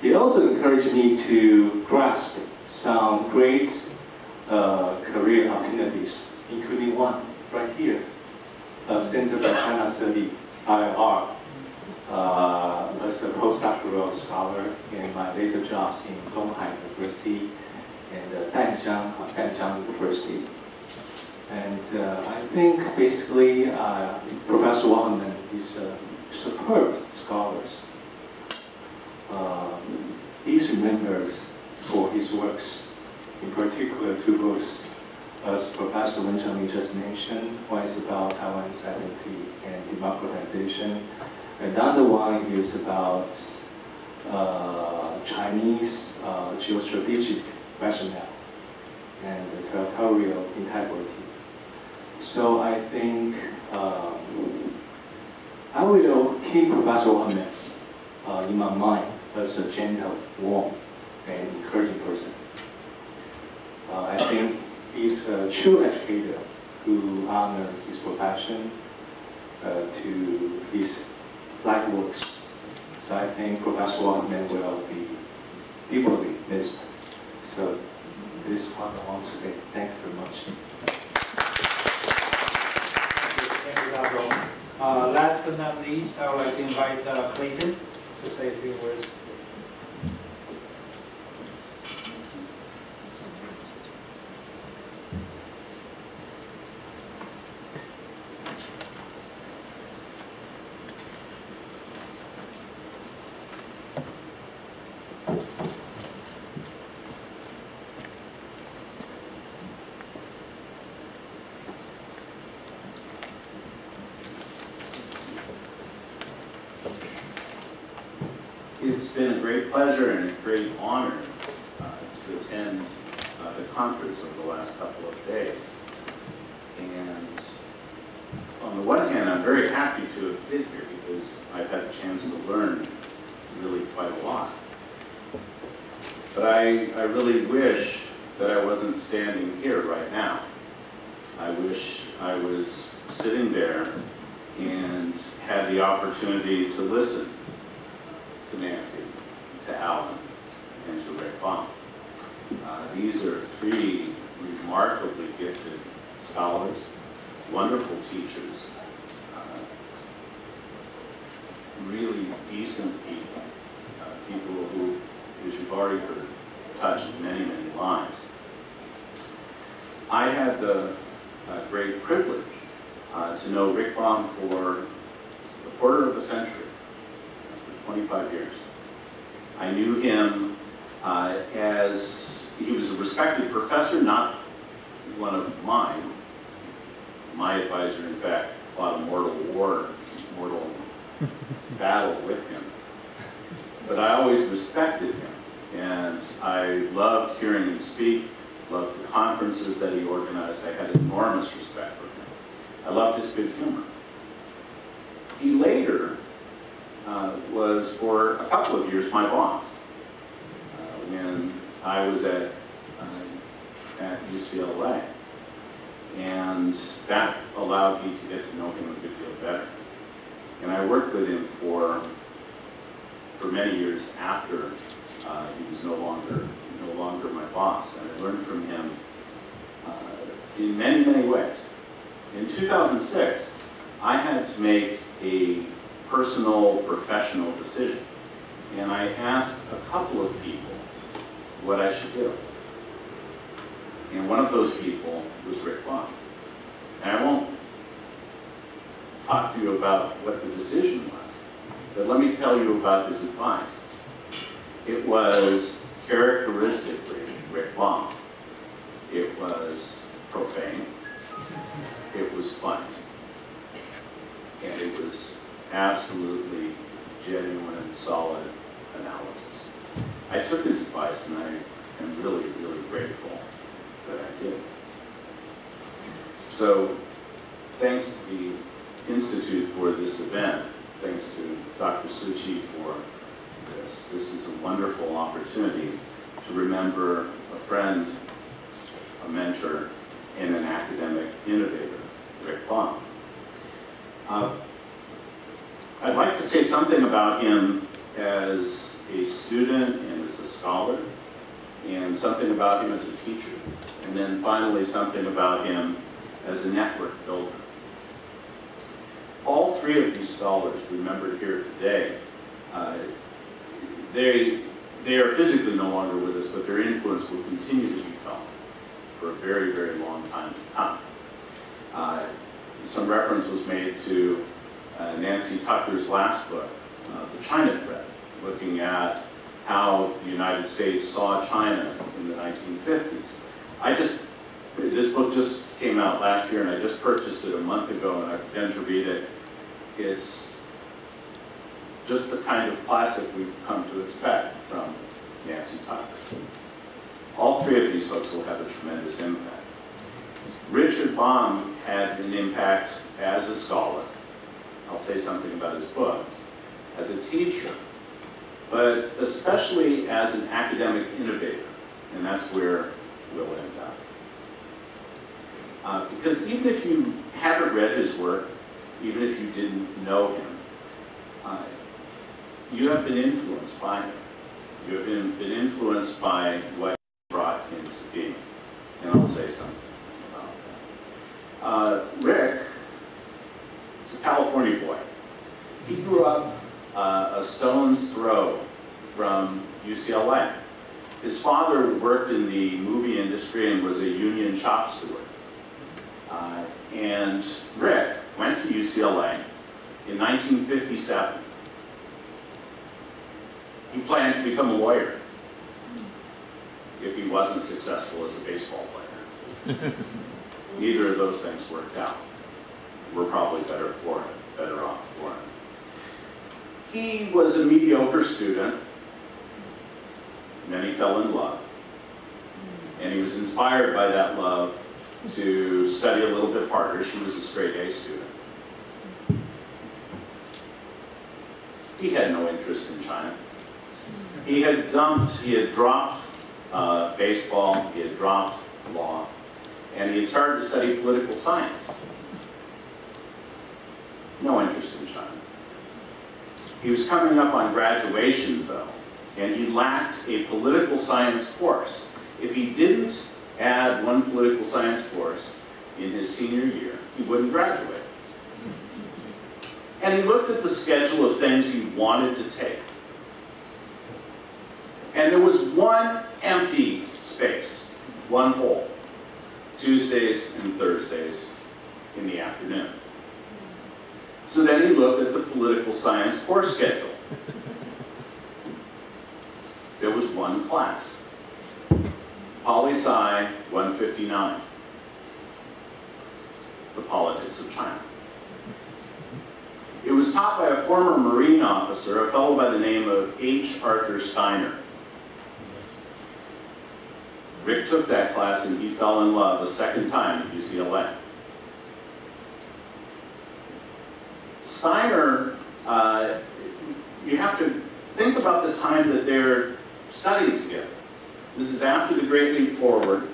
He also encouraged me to grasp some great career opportunities, including one right here, Center for China Study, IR, as a postdoctoral scholar in my later jobs in Donghai University and Danjiang University. And I think basically Professor Wachman is a superb scholar. He's remembered for his works, in particular two books, as Professor Wen Cheng just mentioned. One is about Taiwan's identity and democratization, and the other one is about Chinese geostrategic rationale and the territorial integrity. So I think I will keep Professor Wachman in my mind as a gentle, warm, and encouraging person. I think he's a true educator who honors his profession to his life works. So I think Professor Wachman will be deeply missed. So this is what I want to say. Thank you very much. Thank you, Da-jung. Last but not least, I would like to invite Clayton to say a few words. It's been a great pleasure and a great honor to attend the conference over the last couple of days. And on the one hand, I'm very happy to have been here because I've had a chance to learn really quite a lot. But I really wish that I wasn't standing here right now. I wish I was sitting there and had the opportunity to listen to Nancy, to Alan, and to Rick Baum. These are three remarkably gifted scholars, wonderful teachers, really decent people, people who, as you've already heard, touched many, many lives. I had the great privilege to know Rick Baum for a quarter of a century, for 25 years. I knew him as he was a respected professor, not one of mine. My advisor, in fact, fought a mortal battle with him. But I always respected him, and I loved hearing him speak, loved the conferences that he organized. I had enormous respect for him. I loved his good humor. He later was, for a couple of years, my boss. When I was at UCLA. And that allowed me to get to know him a good deal better. And I worked with him for many years after he was no longer my boss. And I learned from him in many, many ways. In 2006, I had to make a personal, professional decision. And I asked a couple of people what I should do. And one of those people was Rick Baum. And I won't talk to you about what the decision was, but let me tell you about his advice. It was characteristically Rick Baum. It was profane. It was funny. And it was absolutely genuine, solid analysis. I took his advice, and I am really, really grateful that I did. So, thanks to the Institute for this event, thanks to Dr. Suchi for this. This is a wonderful opportunity to remember a friend, a mentor, and an academic innovator, Rick Baum. I'd like to say something about him as a student and as a scholar, and something about him as a teacher, and then finally something about him as a network builder. All three of these scholars remembered here today, they are physically no longer with us, but their influence will continue to be felt for a very, very long time to come. Some reference was made to Nancy Tucker's last book, The China Thread, looking at how the United States saw China in the 1950s. This book just came out last year, and I just purchased it a month ago, and I've begun to read it. It's just the kind of classic we've come to expect from Nancy Tucker. All three of these folks will have a tremendous impact. Richard Baum had an impact as a scholar. I'll say something about his books. As a teacher, but especially as an academic innovator, and that's where we'll end up. Because even if you haven't read his work, even if you didn't know him, you have been influenced by him. You have been influenced by what he brought into being, and I'll say something about that. Rick is a California boy. He grew up a stone's throw from UCLA. His father worked in the movie industry and was a union shop steward. And Rick went to UCLA in 1957. He planned to become a lawyer if he wasn't successful as a baseball player. Neither of those things worked out. We're probably better off for him. He was a mediocre student, and then he fell in love. And he was inspired by that love to study a little bit harder. She was a straight A student. He had no interest in China. He had dropped baseball, he had dropped law, and he had started to study political science. No interest in China. He was coming up on graduation, though, and he lacked a political science course. if he didn't add one political science course in his senior year, he wouldn't graduate. And he looked at the schedule of things he wanted to take. And there was one empty space, one hole, Tuesdays and Thursdays in the afternoon. So then he looked at the political science course schedule. There was one class, Poli-Sci 159, the politics of China. It was taught by a former Marine officer, a fellow by the name of H. Arthur Steiner. Rick took that class and he fell in love a second time at UCLA. Steiner, you have to think about the time that they're studying together. This is after the Great Leap Forward.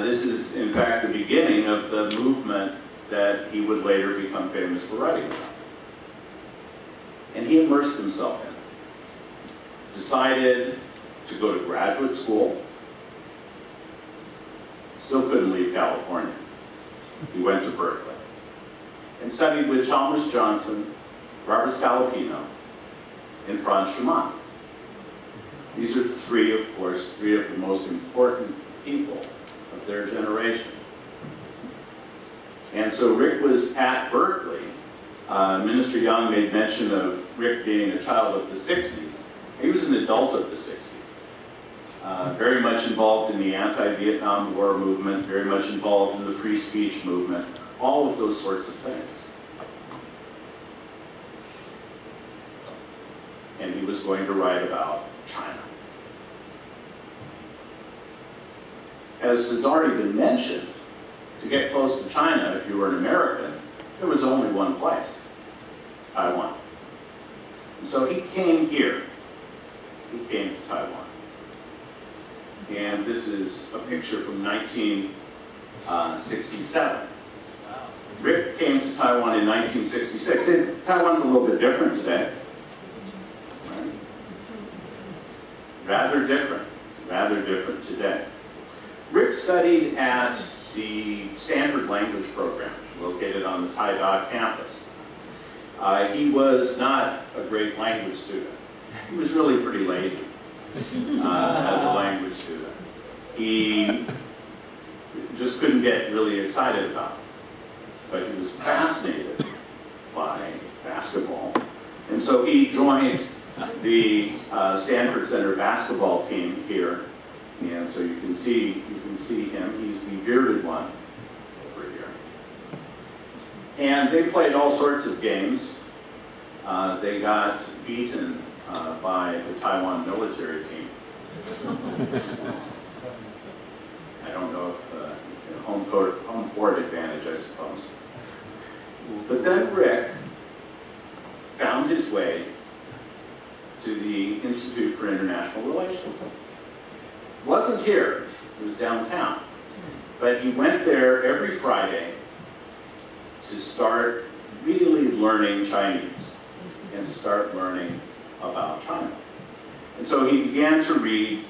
This is, in fact, the beginning of the movement that he would later become famous for writing about. And he immersed himself in it. Decided to go to graduate school. Still couldn't leave California. He went to Berkeley and studied with Chalmers Johnson, Robert Scalapino, and Franz Schumann. These are three of the most important people of their generation. And so Rick was at Berkeley. Minister Young made mention of Rick being a child of the 60s. He was an adult of the 60s. Very much involved in the anti-Vietnam War movement, very much involved in the free speech movement, all of those sorts of things. And he was going to write about China. As has already been mentioned, to get close to China, if you were an American, there was only one place, Taiwan. And so he came here. He came to Taiwan. And this is a picture from 1967. Rick came to Taiwan in 1966. And Taiwan's a little bit different today. Right? Rather different today. Rick studied at the Stanford language program located on the Taida campus. He was not a great language student. He was really pretty lazy as a language student. He just couldn't get really excited about it. But he was fascinated by basketball. And so he joined the Stanford Center basketball team here. And so you can see him. He's the bearded one over here. And they played all sorts of games. They got beaten by the Taiwan military team. I don't know if home court advantage, I suppose. But then Rick found his way to the Institute for International Relations. Wasn't here, it was downtown. But he went there every Friday to start really learning Chinese and to start learning about China. And so he began to read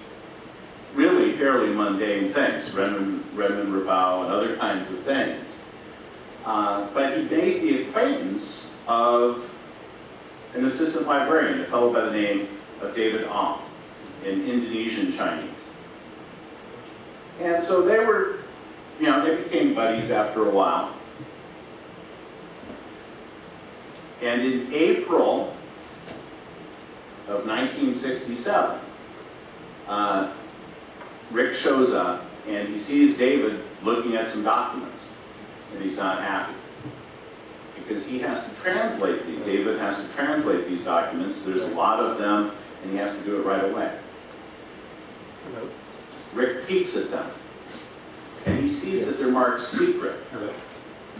really fairly mundane things, Renmin Rabao and other kinds of things. But he made the acquaintance of an assistant librarian, a fellow by the name of David Baum, in Indonesian Chinese. And so they were, they became buddies after a while. And in April of 1967, Rick shows up and he sees David looking at some documents, and he's not happy. Because he has to translate these. David has to translate these documents. There's a lot of them, and he has to do it right away. Hello. Rick peeks at them, and he sees that they're marked secret,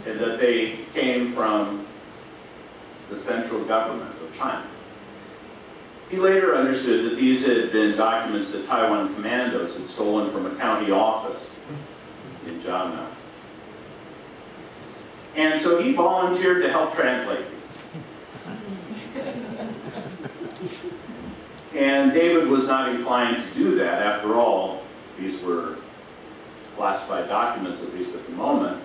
and that they came from the central government of China. He later understood that these had been documents that Taiwan commandos had stolen from a county office in Jiangnan. And so he volunteered to help translate these. And David was not inclined to do that. After all, These were classified documents, at least at the moment.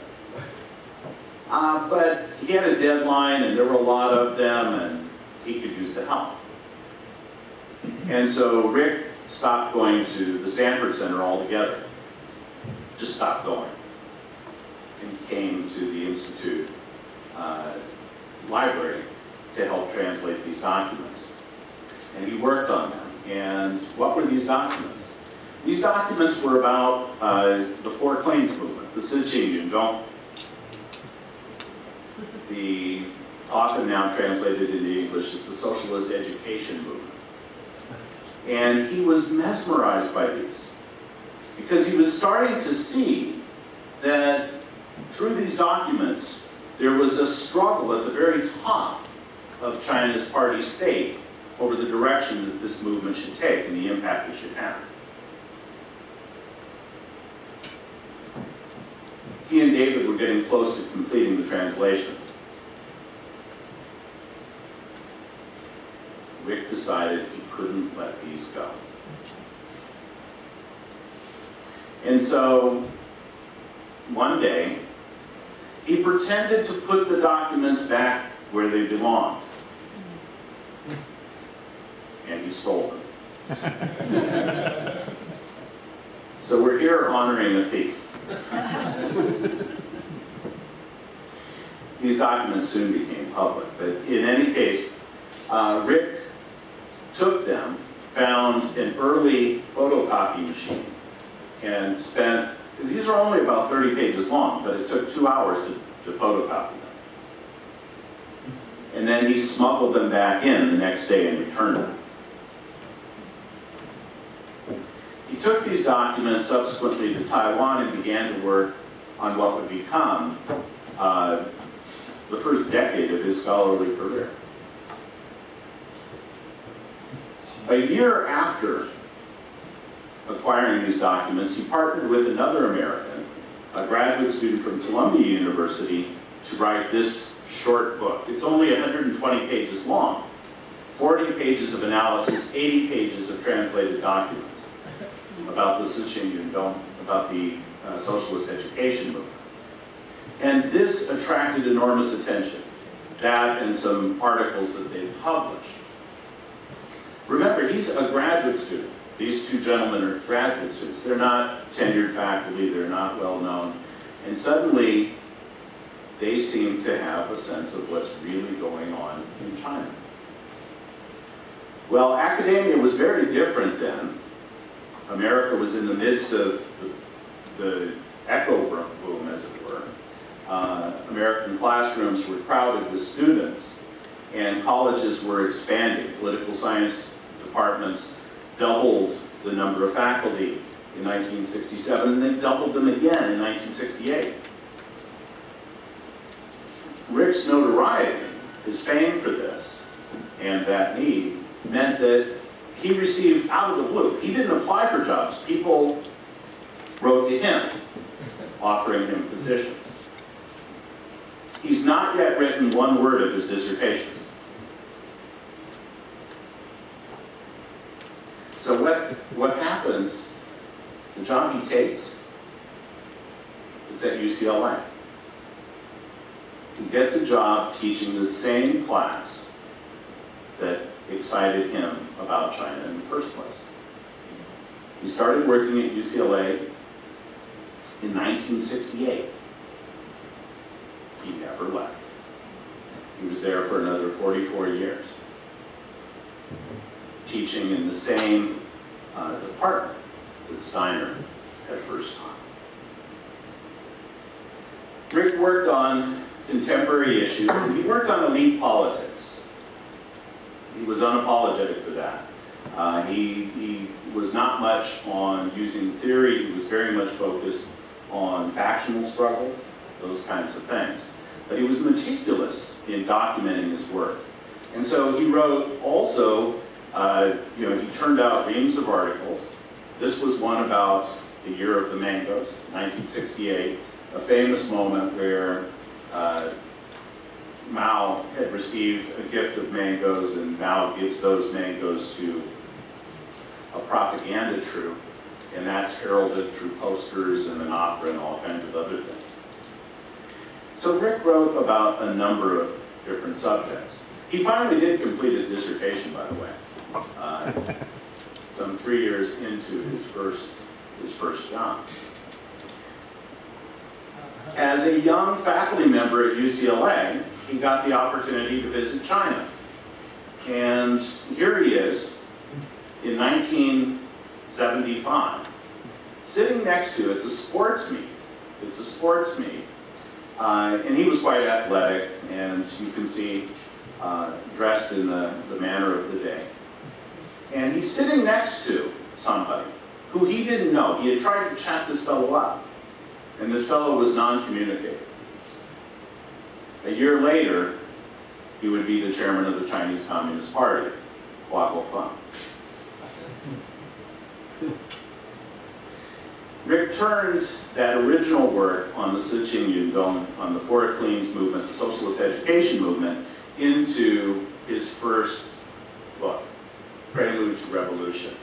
But he had a deadline, and there were a lot of them, and he could use the help. And so Rick stopped going to the Stanford Center altogether. Just stopped going. And came to the Institute library to help translate these documents. And he worked on them. And what were these documents? These documents were about the Four Claims movement, the Zhiqing-Yundong, the often now translated into English as the socialist education movement. And he was mesmerized by these because he was starting to see that through these documents, there was a struggle at the very top of China's party state over the direction that this movement should take and the impact it should have. He and David were getting close to completing the translation. Rick decided he couldn't let these go. And so, one day, he pretended to put the documents back where they belonged. And he stole them. So we're here honoring a thief. These documents soon became public, but in any case, Rick took them, found an early photocopy machine, and spent, these are only about 30 pages long, but it took 2 hours to photocopy them. And then he smuggled them back in the next day and returned them. He took these documents subsequently to Taiwan and began to work on what would become the first decade of his scholarly career. A year after acquiring these documents, he partnered with another American, a graduate student from Columbia University, to write this short book. It's only 120 pages long, 40 pages of analysis, 80 pages of translated documents about the Zhiqing-Yundong, about the socialist education movement. And this attracted enormous attention, that and some articles that they published. Remember, he's a graduate student. These two gentlemen are graduate students. They're not tenured faculty, they're not well known. And suddenly, they seem to have a sense of what's really going on in China. Well, academia was very different then. America was in the midst of the echo boom, as it were. American classrooms were crowded with students, and colleges were expanding. Political science departments doubled the number of faculty in 1967, and then doubled them again in 1968. Rick's notoriety, his fame for this, and that need, meant that he received out of the blue. He didn't apply for jobs. People wrote to him, offering him positions. He's not yet written one word of his dissertation. So what happens, the job he takes, it's at UCLA. He gets a job teaching the same class that excited him about China in the first place. He started working at UCLA in 1968. He never left. He was there for another 44 years, teaching in the same department that Steiner had first taught. Rick worked on contemporary issues, and he worked on elite politics. He was unapologetic for that. He was not much on using theory. He was very much focused on factional struggles, those kinds of things. But he was meticulous in documenting his work. And so he wrote also, he turned out reams of articles. This was one about the year of the mangoes, 1968, a famous moment where Mao had received a gift of mangoes, and Mao gives those mangoes to a propaganda troop, And that's heralded through posters and an opera and all kinds of other things. So Rick wrote about a number of different subjects. He finally did complete his dissertation, by the way, some 3 years into his first job. As a young faculty member at UCLA, he got the opportunity to visit China. And here he is in 1975, sitting next to, it's a sports meet. It's a sports meet. And he was quite athletic, and you can see dressed in the manner of the day. And he's sitting next to somebody who he didn't know. He had tried to chat this fellow up, and this fellow was non-communicative. A year later, he would be the chairman of the Chinese Communist Party, Hua Guofeng. Rick turned that original work on the Siqing Yundong, on the Four Cleans movement, the socialist education movement, into his first book, Prelude to Revolution,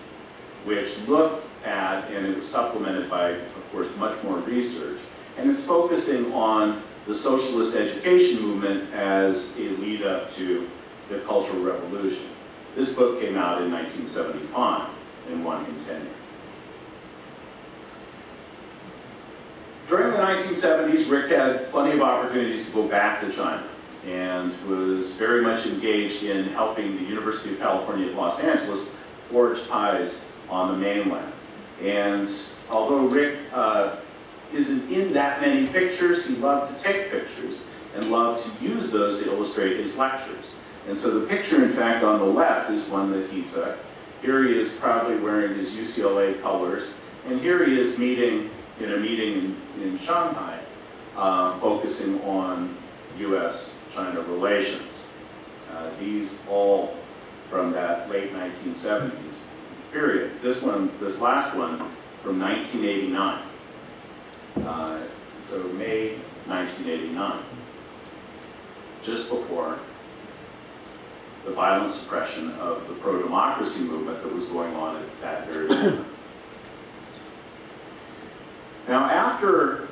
which looked at, and it was supplemented by, of course, much more research, and it's focusing on the socialist education movement as a lead up to the Cultural Revolution. This book came out in 1975 and won him tenure. During the 1970s, Rick had plenty of opportunities to go back to China and was very much engaged in helping the University of California at Los Angeles forge ties on the mainland. And although Rick isn't in that many pictures, he loved to take pictures and loved to use those to illustrate his lectures. And so the picture, in fact, on the left is one that he took. Here he is proudly wearing his UCLA colors, and here he is in a meeting in Shanghai, focusing on U.S.-China relations. These all from that late 1970s period. This last one, from 1989. So May 1989, just before the violent suppression of the pro-democracy movement that was going on at that very moment. Now, after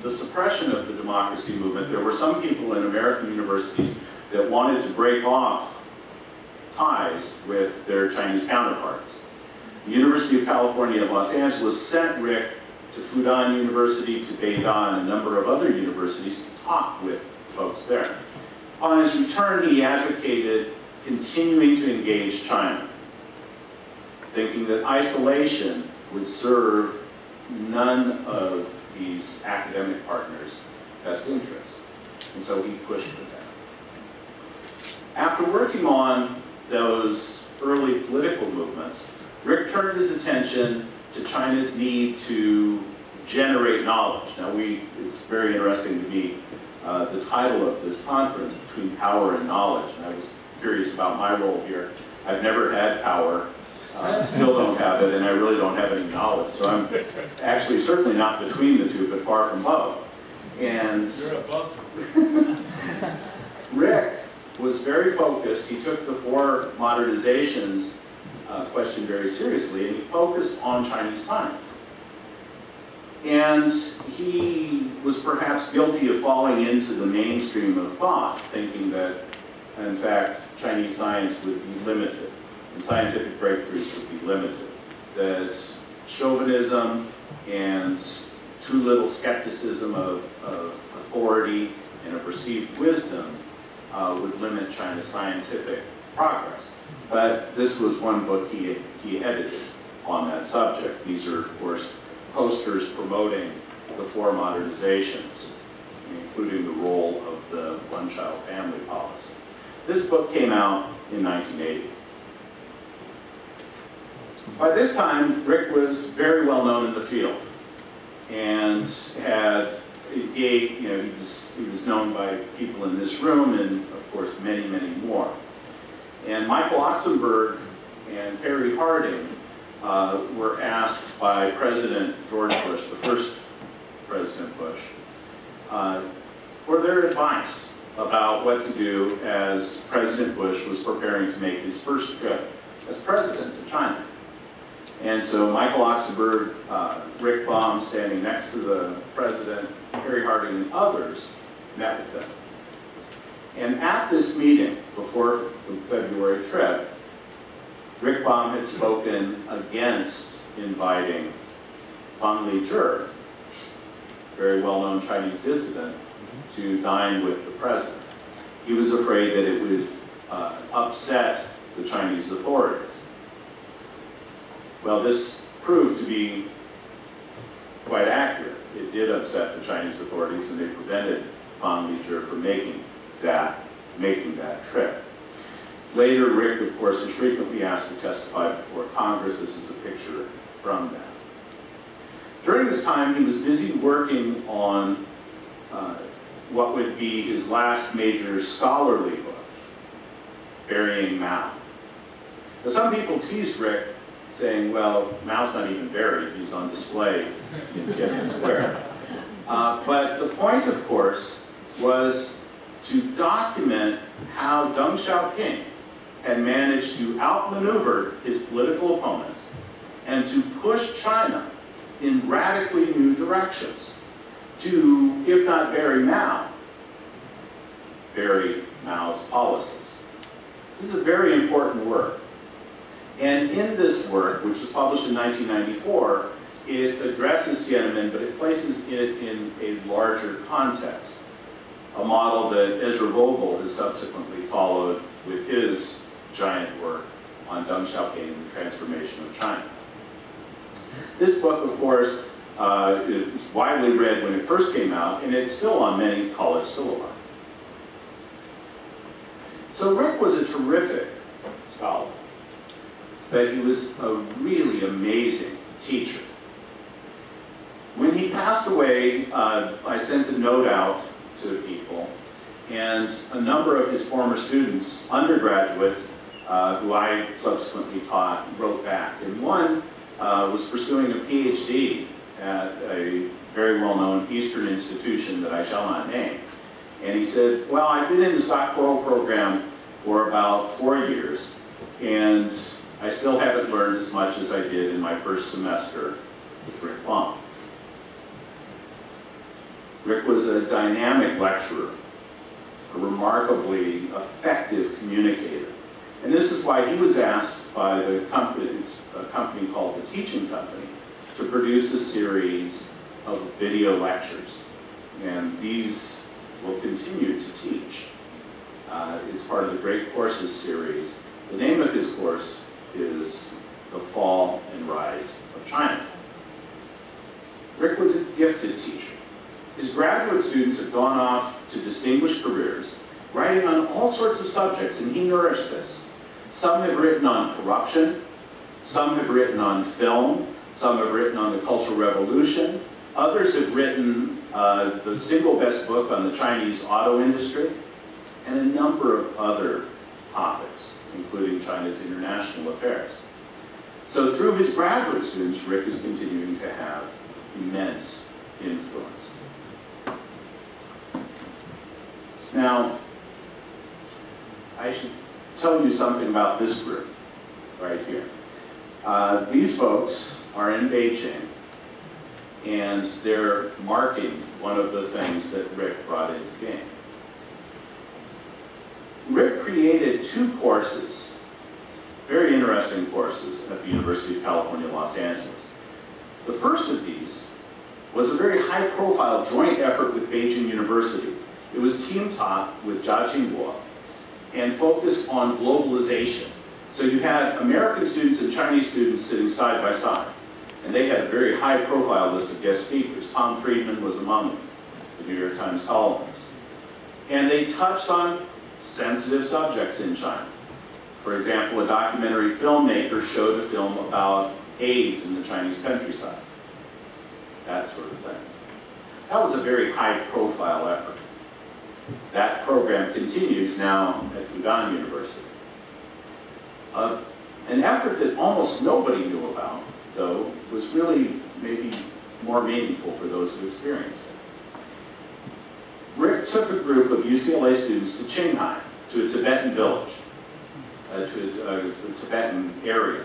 the suppression of the democracy movement, there were some people in American universities that wanted to break off ties with their Chinese counterparts. The University of California at Los Angeles sent Rick to Fudan University, to Beidou, and a number of other universities to talk with folks there. Upon his return, he advocated continuing to engage China, thinking that isolation would serve none of these academic partners' best interests. And so he pushed for that. After working on those early political movements, Rick turned his attention to China's need to generate knowledge. Now, it's very interesting to me, the title of this conference, Between Power and Knowledge. And I was curious about my role here. I've never had power, still don't have it, and I really don't have any knowledge. So I'm actually certainly not between the two, but far from both. And you're above. Rick was very focused. He took the four modernizations question very seriously, and he focused on Chinese science. And he was perhaps guilty of falling into the mainstream of thought, thinking that, in fact, Chinese science would be limited, and scientific breakthroughs would be limited. That chauvinism and too little skepticism of authority and a perceived wisdom would limit China's scientific progress. But this was one book he edited on that subject. These are, of course, posters promoting the four modernizations, including the role of the one-child family policy. This book came out in 1980. By this time, Rick was very well known in the field and had engaged, he was known by people in this room and, of course, many, many more. And Michael Oxenberg and Perry Harding were asked by President George Bush, the first President Bush, for their advice about what to do as President Bush was preparing to make his first trip as president to China. And so Michael Oxenberg, Rick Baum standing next to the president, Harry Harding and others met with them. And at this meeting, before the February trip, Rick Baum had spoken against inviting Fang Li-zhi, very well-known Chinese dissident, to dine with the president. He was afraid that it would upset the Chinese authorities. Well, this proved to be quite accurate. It did upset the Chinese authorities, and they prevented Fang Li-zhi from making that trip. Later, Rick, of course, was frequently asked to testify before Congress. This is a picture from that. During this time, he was busy working on what would be his last major scholarly book, Burying Mao. Now, some people teased Rick, saying, well, Mao's not even buried, he's on display in Tiananmen Square. But the point, of course, was to document how Deng Xiaoping had managed to outmaneuver his political opponents and to push China in radically new directions to, if not bury Mao, bury Mao's policies. This is a very important work. And in this work, which was published in 1994, it addresses Tiananmen, but it places it in a larger context, a model that Ezra Vogel has subsequently followed with his giant work on Deng Xiaoping and the transformation of China. This book, of course, is widely read when it first came out, and it's still on many college syllabi. So Rick was a terrific scholar, but he was a really amazing teacher. When he passed away, I sent a note out to people, and a number of his former students, undergraduates, who I subsequently taught, wrote back. And one was pursuing a PhD at a very well-known Eastern institution that I shall not name. And he said, well, I've been in this doctoral program for about 4 years, and I still haven't learned as much as I did in my first semester with Rick Baum. Rick was a dynamic lecturer, a remarkably effective communicator. And this is why he was asked by the company, it's a company called The Teaching Company, to produce a series of video lectures. And these will continue to teach. It's part of the Great Courses series. The name of his course is The Fall and Rise of China. Rick was a gifted teacher. His graduate students have gone off to distinguished careers, writing on all sorts of subjects, and he nourished this. Some have written on corruption, some have written on film, some have written on the Cultural Revolution, others have written the single best book on the Chinese auto industry, and a number of other topics, including China's international affairs. So through his graduate students, Rick is continuing to have immense influence. Now, I should tell you something about this group right here. These folks are in Beijing, and they're marking one of the things that Rick brought into being. Rick created 2 courses, very interesting courses, at the University of California, Los Angeles. The first of these was a very high-profile joint effort with Beijing University. It was team-taught with Da-jung and focused on globalization. So you had American students and Chinese students sitting side by side, and they had a very high-profile list of guest speakers. Tom Friedman was among them, the New York Times columnist. And they touched on sensitive subjects in China. For example, a documentary filmmaker showed a film about AIDS in the Chinese countryside. That sort of thing. That was a very high-profile effort. That program continues now at Fudan University. An effort that almost nobody knew about, though, was really maybe more meaningful for those who experienced it. Rick took a group of UCLA students to Qinghai, to a Tibetan village, to the Tibetan area,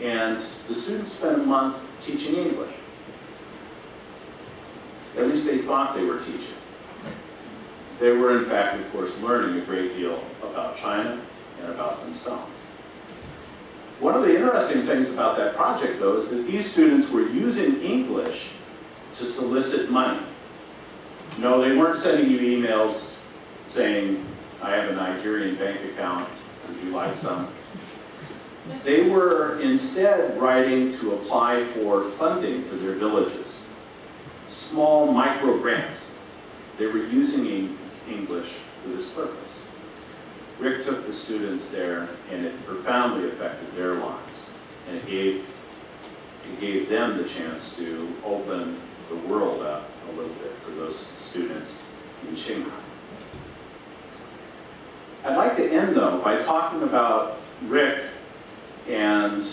And the students spent a month teaching English. At least they thought they were teaching. They were, in fact, of course, learning a great deal about China and about themselves. One of the interesting things about that project, though, is that these students were using English to solicit money. No, they weren't sending you emails saying, I have a Nigerian bank account, would you like some? They were instead writing to apply for funding for their villages. Small micro grants. They were using English for this purpose. Rick took the students there, and it profoundly affected their lives. And it gave them the chance to open the world up a little bit for those students in Shanghai. I'd like to end, though, by talking about Rick and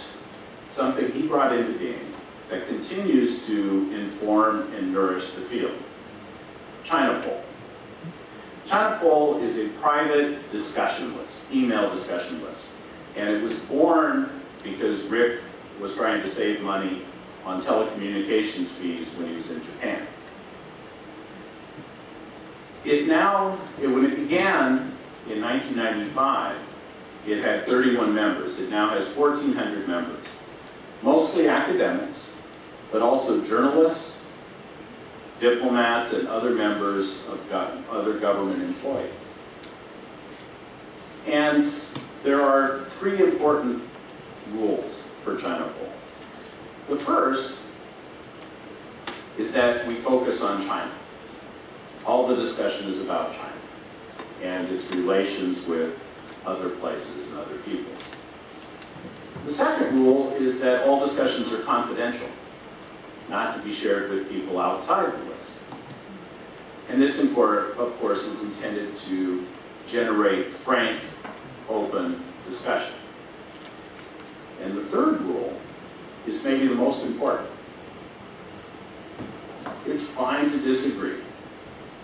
something he brought into being that continues to inform and nourish the field. China Poll. China Poll is a private discussion list, email discussion list. And it was born because Rick was trying to save money on telecommunications fees when he was in Japan. When it began in 1995, it had 31 members. It now has 1,400 members, mostly academics, but also journalists, diplomats, and other members of other government employees. And there are 3 important rules for China Poll. The first is that we focus on China. All the discussion is about China and its relations with other places and other peoples. The second rule is that all discussions are confidential, not to be shared with people outside the list. And this, of course, is intended to generate frank, open discussion. And the third rule is maybe the most important. It's fine to disagree.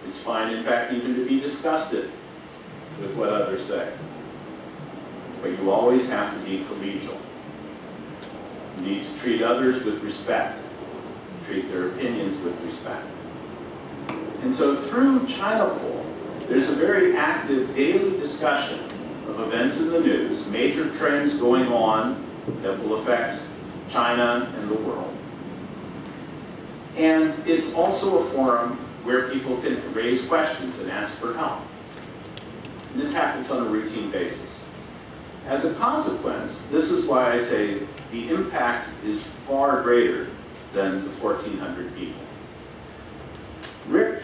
It's fine, in fact, even to be disgusted with what others say. But you always have to be collegial. You need to treat others with respect, treat their opinions with respect. And so through China Poll, there's a very active daily discussion of events in the news, major trends going on that will affect China and the world. And it's also a forum where people can raise questions and ask for help. And this happens on a routine basis. As a consequence, this is why I say the impact is far greater than the 1,400 people. Rick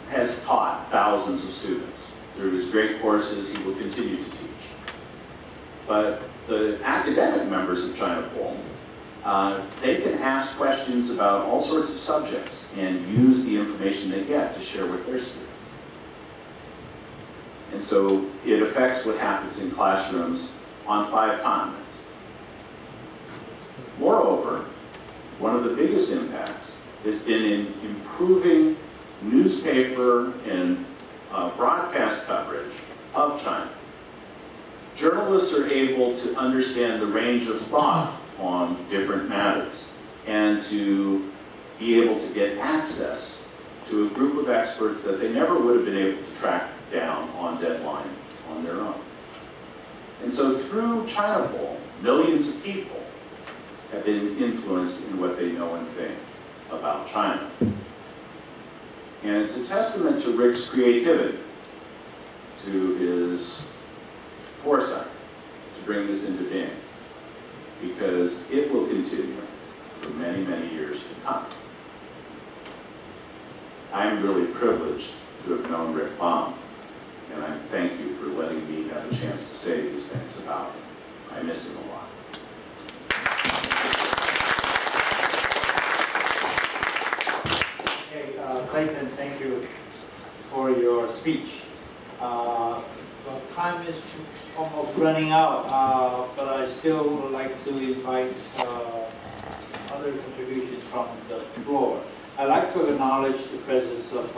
has taught thousands of students. Through his great courses, he will continue to teach. But the academic members of China Poll, they can ask questions about all sorts of subjects and use the information they get to share with their students. And so it affects what happens in classrooms on 5 continents. Moreover, one of the biggest impacts has been in improving newspaper and broadcast coverage of China. Journalists are able to understand the range of thought on different matters and to be able to get access to a group of experts that they never would have been able to track down on deadline on their own. And so through China Poll, millions of people have been influenced in what they know and think about China. And it's a testament to Rick's creativity, to his foresight to bring this into being, because it will continue for many, many years to come. I'm really privileged to have known Rick Baum, and I thank you for letting me have a chance to say these things about him. I miss him a lot. Okay, Clayton, thank you for your speech. Well, time is almost running out, but I still would like to invite other contributions from the floor. I'd like to acknowledge the presence of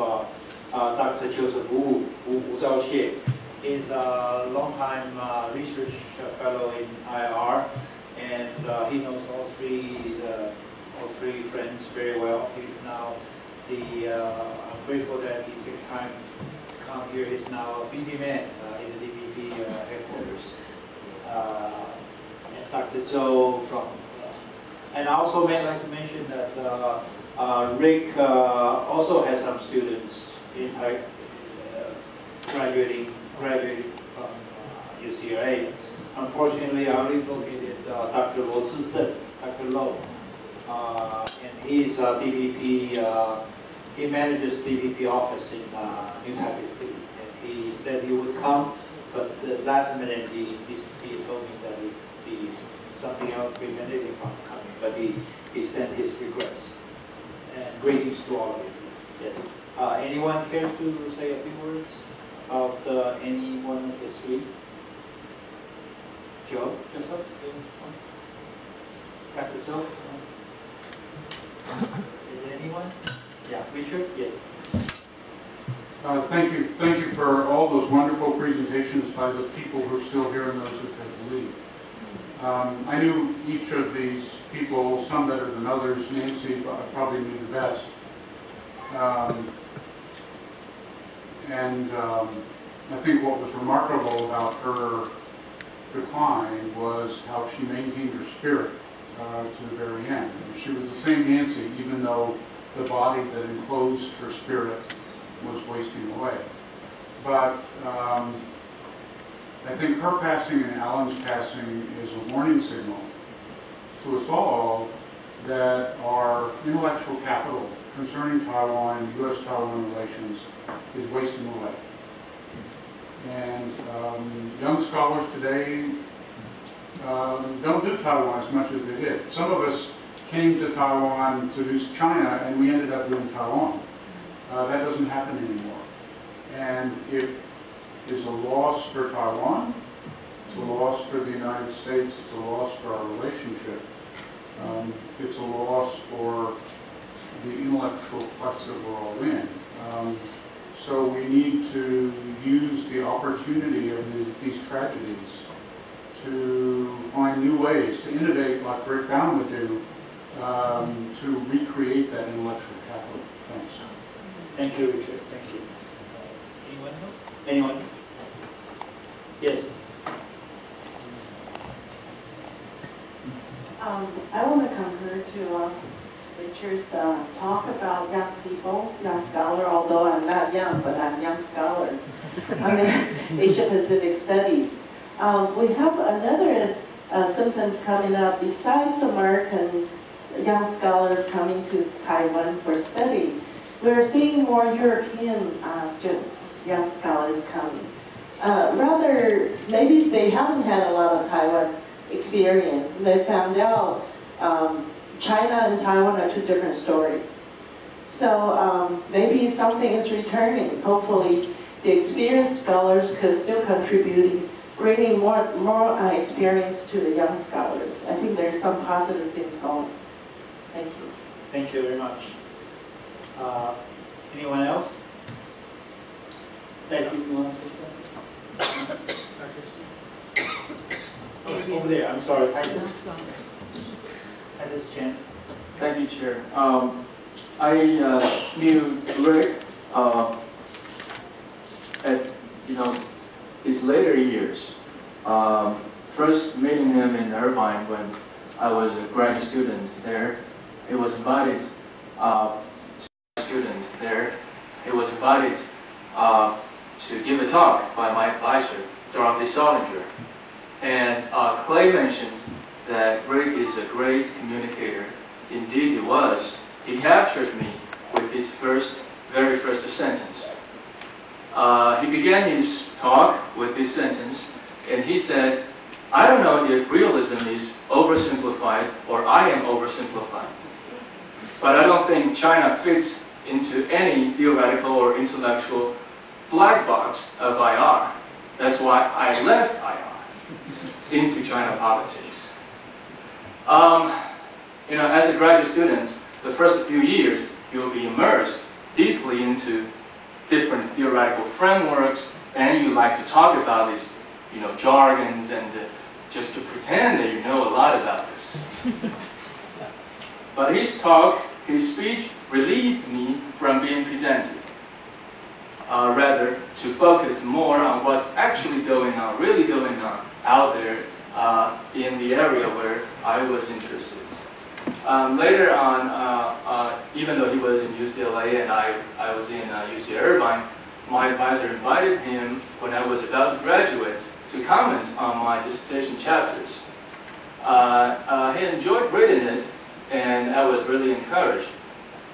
Dr. Joseph Wu Zhaoxie. He's a longtime research fellow in IR, and he knows all three friends very well. He's now I'm grateful that he took time to come here. He's now a busy man in the DPP headquarters. And Dr. Zhou from, and I also may like to mention that Rick also has some students in graduating from UCLA. Unfortunately, I only located Dr. Luo Zizhen, Dr. Lo, and he's DPP. He manages DPP office in New Taipei City, and he said he would come, but the last minute he told me that something else prevented him from coming. But he sent his regrets and greetings to all of you. Yes. Anyone cares to say a few words about any one of the three? Joe, Joseph, Dr. Zhou? Is there anyone? Yeah, Richard, yes. Thank you for all those wonderful presentations by the people who are still here and those who've had to leave. I knew each of these people, some better than others. Nancy I probably knew the best. I think what was remarkable about her decline was how she maintained her spirit to the very end. She was the same Nancy, even though the body that enclosed her spirit was wasting away. But I think her passing and Alan's passing is a warning signal to us all that our intellectual capital concerning Taiwan, U.S.-Taiwan relations, is wasting away. And young scholars today don't do Taiwan as much as they did. Some of us came to Taiwan to do China, and we ended up doing Taiwan. That doesn't happen anymore. And it is a loss for Taiwan, it's a loss for the United States, it's a loss for our relationship. It's a loss for the intellectual quest that we're all in. So we need to use the opportunity of these tragedies to find new ways, to innovate like Rick Baum would do, to recreate that intellectual capital. Thanks. Thank you, Richard. Thank you. Anyone else? Anyone? Yes. I want to concur to Richard's talk about young people, young scholar, although I'm not young, but I'm a young scholar. I'm in Asia Pacific Studies. We have another symptoms coming up besides American young scholars coming to Taiwan for study. We're seeing more European students, young scholars coming. Rather, maybe they haven't had a lot of Taiwan experience. They found out China and Taiwan are two different stories. So maybe something is returning. Hopefully, the experienced scholars could still contribute, bringing more experience to the young scholars. I think there's some positive things going. Thank you. Thank you very much. Anyone else? Thank you. You want to say something? Over there. I'm sorry. Titus Chang. Thank you, Chair. I knew Rick at his later years. First meeting him in Irvine when I was a graduate student there. He was invited to give a talk by my advisor, Dorothy Solinger. And Clay mentioned that Rick is a great communicator. Indeed he was. He captured me with his very first sentence. He began his talk with this sentence, and he said, "I don't know if realism is oversimplified or I am oversimplified, but I don't think China fits into any theoretical or intellectual black box of IR. That's why I left IR into China politics." As a graduate student, the first few years, you will be immersed deeply into different theoretical frameworks, and you like to talk about these, jargons and just to pretend that you know a lot about this. But his talk, his speech, released me from being pedantic. Rather, to focus more on what's actually going on, really going on out there in the area where I was interested. Later on, even though he was in UCLA and I was in UC Irvine, my advisor invited him when I was about to graduate to comment on my dissertation chapters. He enjoyed reading it, and I was really encouraged.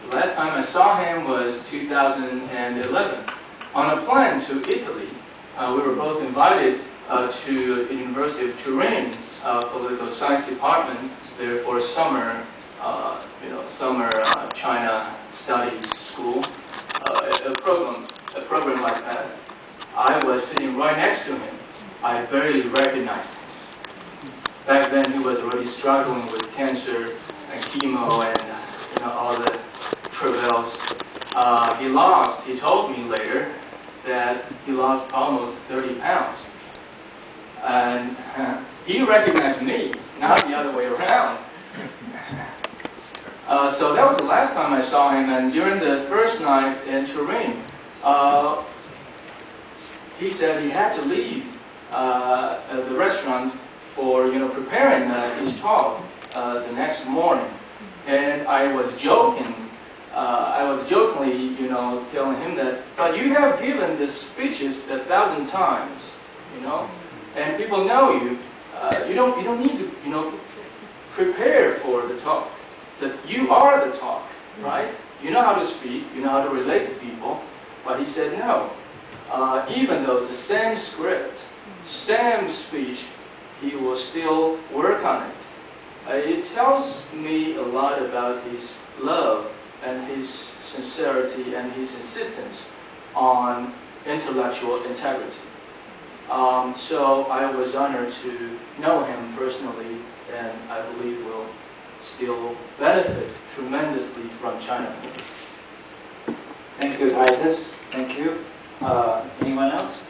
The last time I saw him was 2011. On a plane to Italy, we were both invited to the University of Turin Political Science Department there for a summer, summer China Studies School, a program like that. I was sitting right next to him. I barely recognized him. Back then, he was already struggling with cancer and chemo and all the travails. He told me later that he lost almost 30 pounds. And he recognized me, not the other way around. So that was the last time I saw him, and during the first night in Turin, he said he had to leave the restaurant for preparing his talk the next morning. And I was joking. I was jokingly, telling him that, but you have given the speeches 1,000 times, and people know you. You don't need to, prepare for the talk. That you are the talk, right? You know how to speak. You know how to relate to people. But he said no. Even though it's the same script, same speech, he will still work on it. It tells me a lot about his love and his sincerity and his insistence on intellectual integrity. So I was honored to know him personally, and I believe will still benefit tremendously from China. Thank you, Titus. Thank you. Anyone else?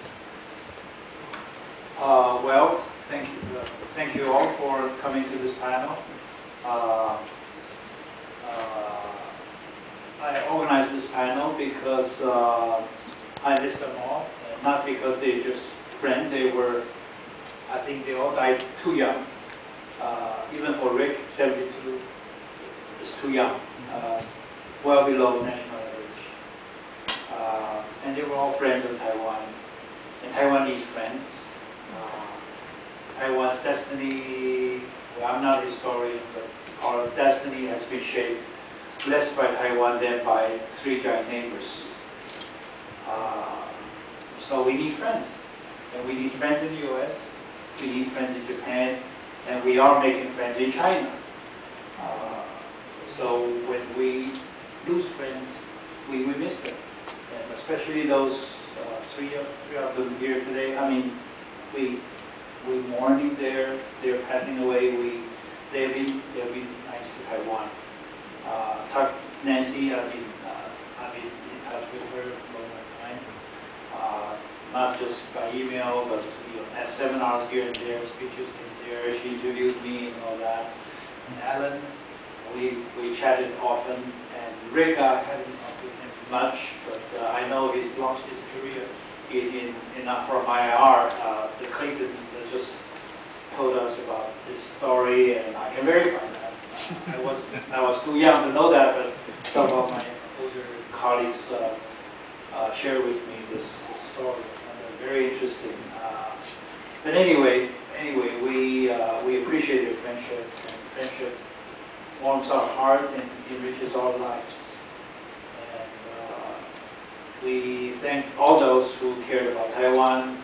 Well, thank you all for coming to this panel. I organized this panel because I missed them all, not because they're just friends. I think they all died too young. Even for Rick, 72 is too young, well below national average. And they were all friends of Taiwan, and Taiwanese friends. Taiwan's destiny, well, I'm not a historian, but our destiny has been shaped less by Taiwan than by three giant neighbors. So we need friends. And we need friends in the US, we need friends in Japan, and we are making friends in China. So when we lose friends, we miss them. And especially those three of them here today. I mean, we're mourning their passing away. They've been nice to Taiwan. Nancy, I've been in touch with her for a long time. Not just by email, but at seminars here and there, speeches here and there. She interviewed me and all that. And Alan, we chatted often. And Rick, I haven't talked with him much, but I know he's launched his career from IR. The Clayton just told us about this story, and I can verify that. I was too young to know that, but some of my older colleagues shared with me this story. Very interesting. But anyway, we appreciate your friendship, and friendship warms our heart and enriches our lives. And we thank all those who cared about Taiwan,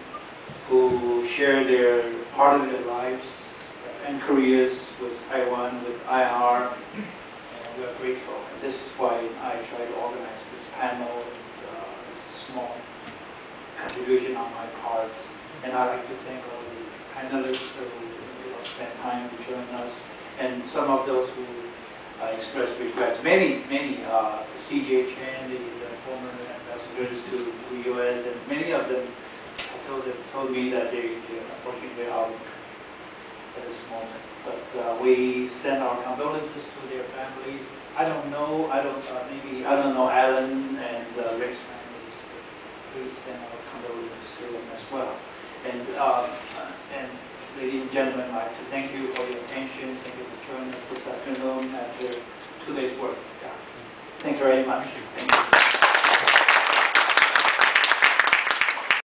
who shared their part of their lives and careers with Taiwan, with IR, and we are grateful. And this is why I try to organize this panel. It's a small contribution on my part, and I'd like to thank all the panelists who spent time to join us, and some of those who expressed regrets. Many, C.J. Chang, the former ambassadors to the U.S., and many of them told me that they unfortunately at this moment. But we send our condolences to their families. I don't know Alan and Rick's families. Please send our condolences to them as well. And ladies and gentlemen, I'd like to thank you for your attention. Thank you for joining us this afternoon after 2 days' work. Yeah. Thank you very much. Thank you.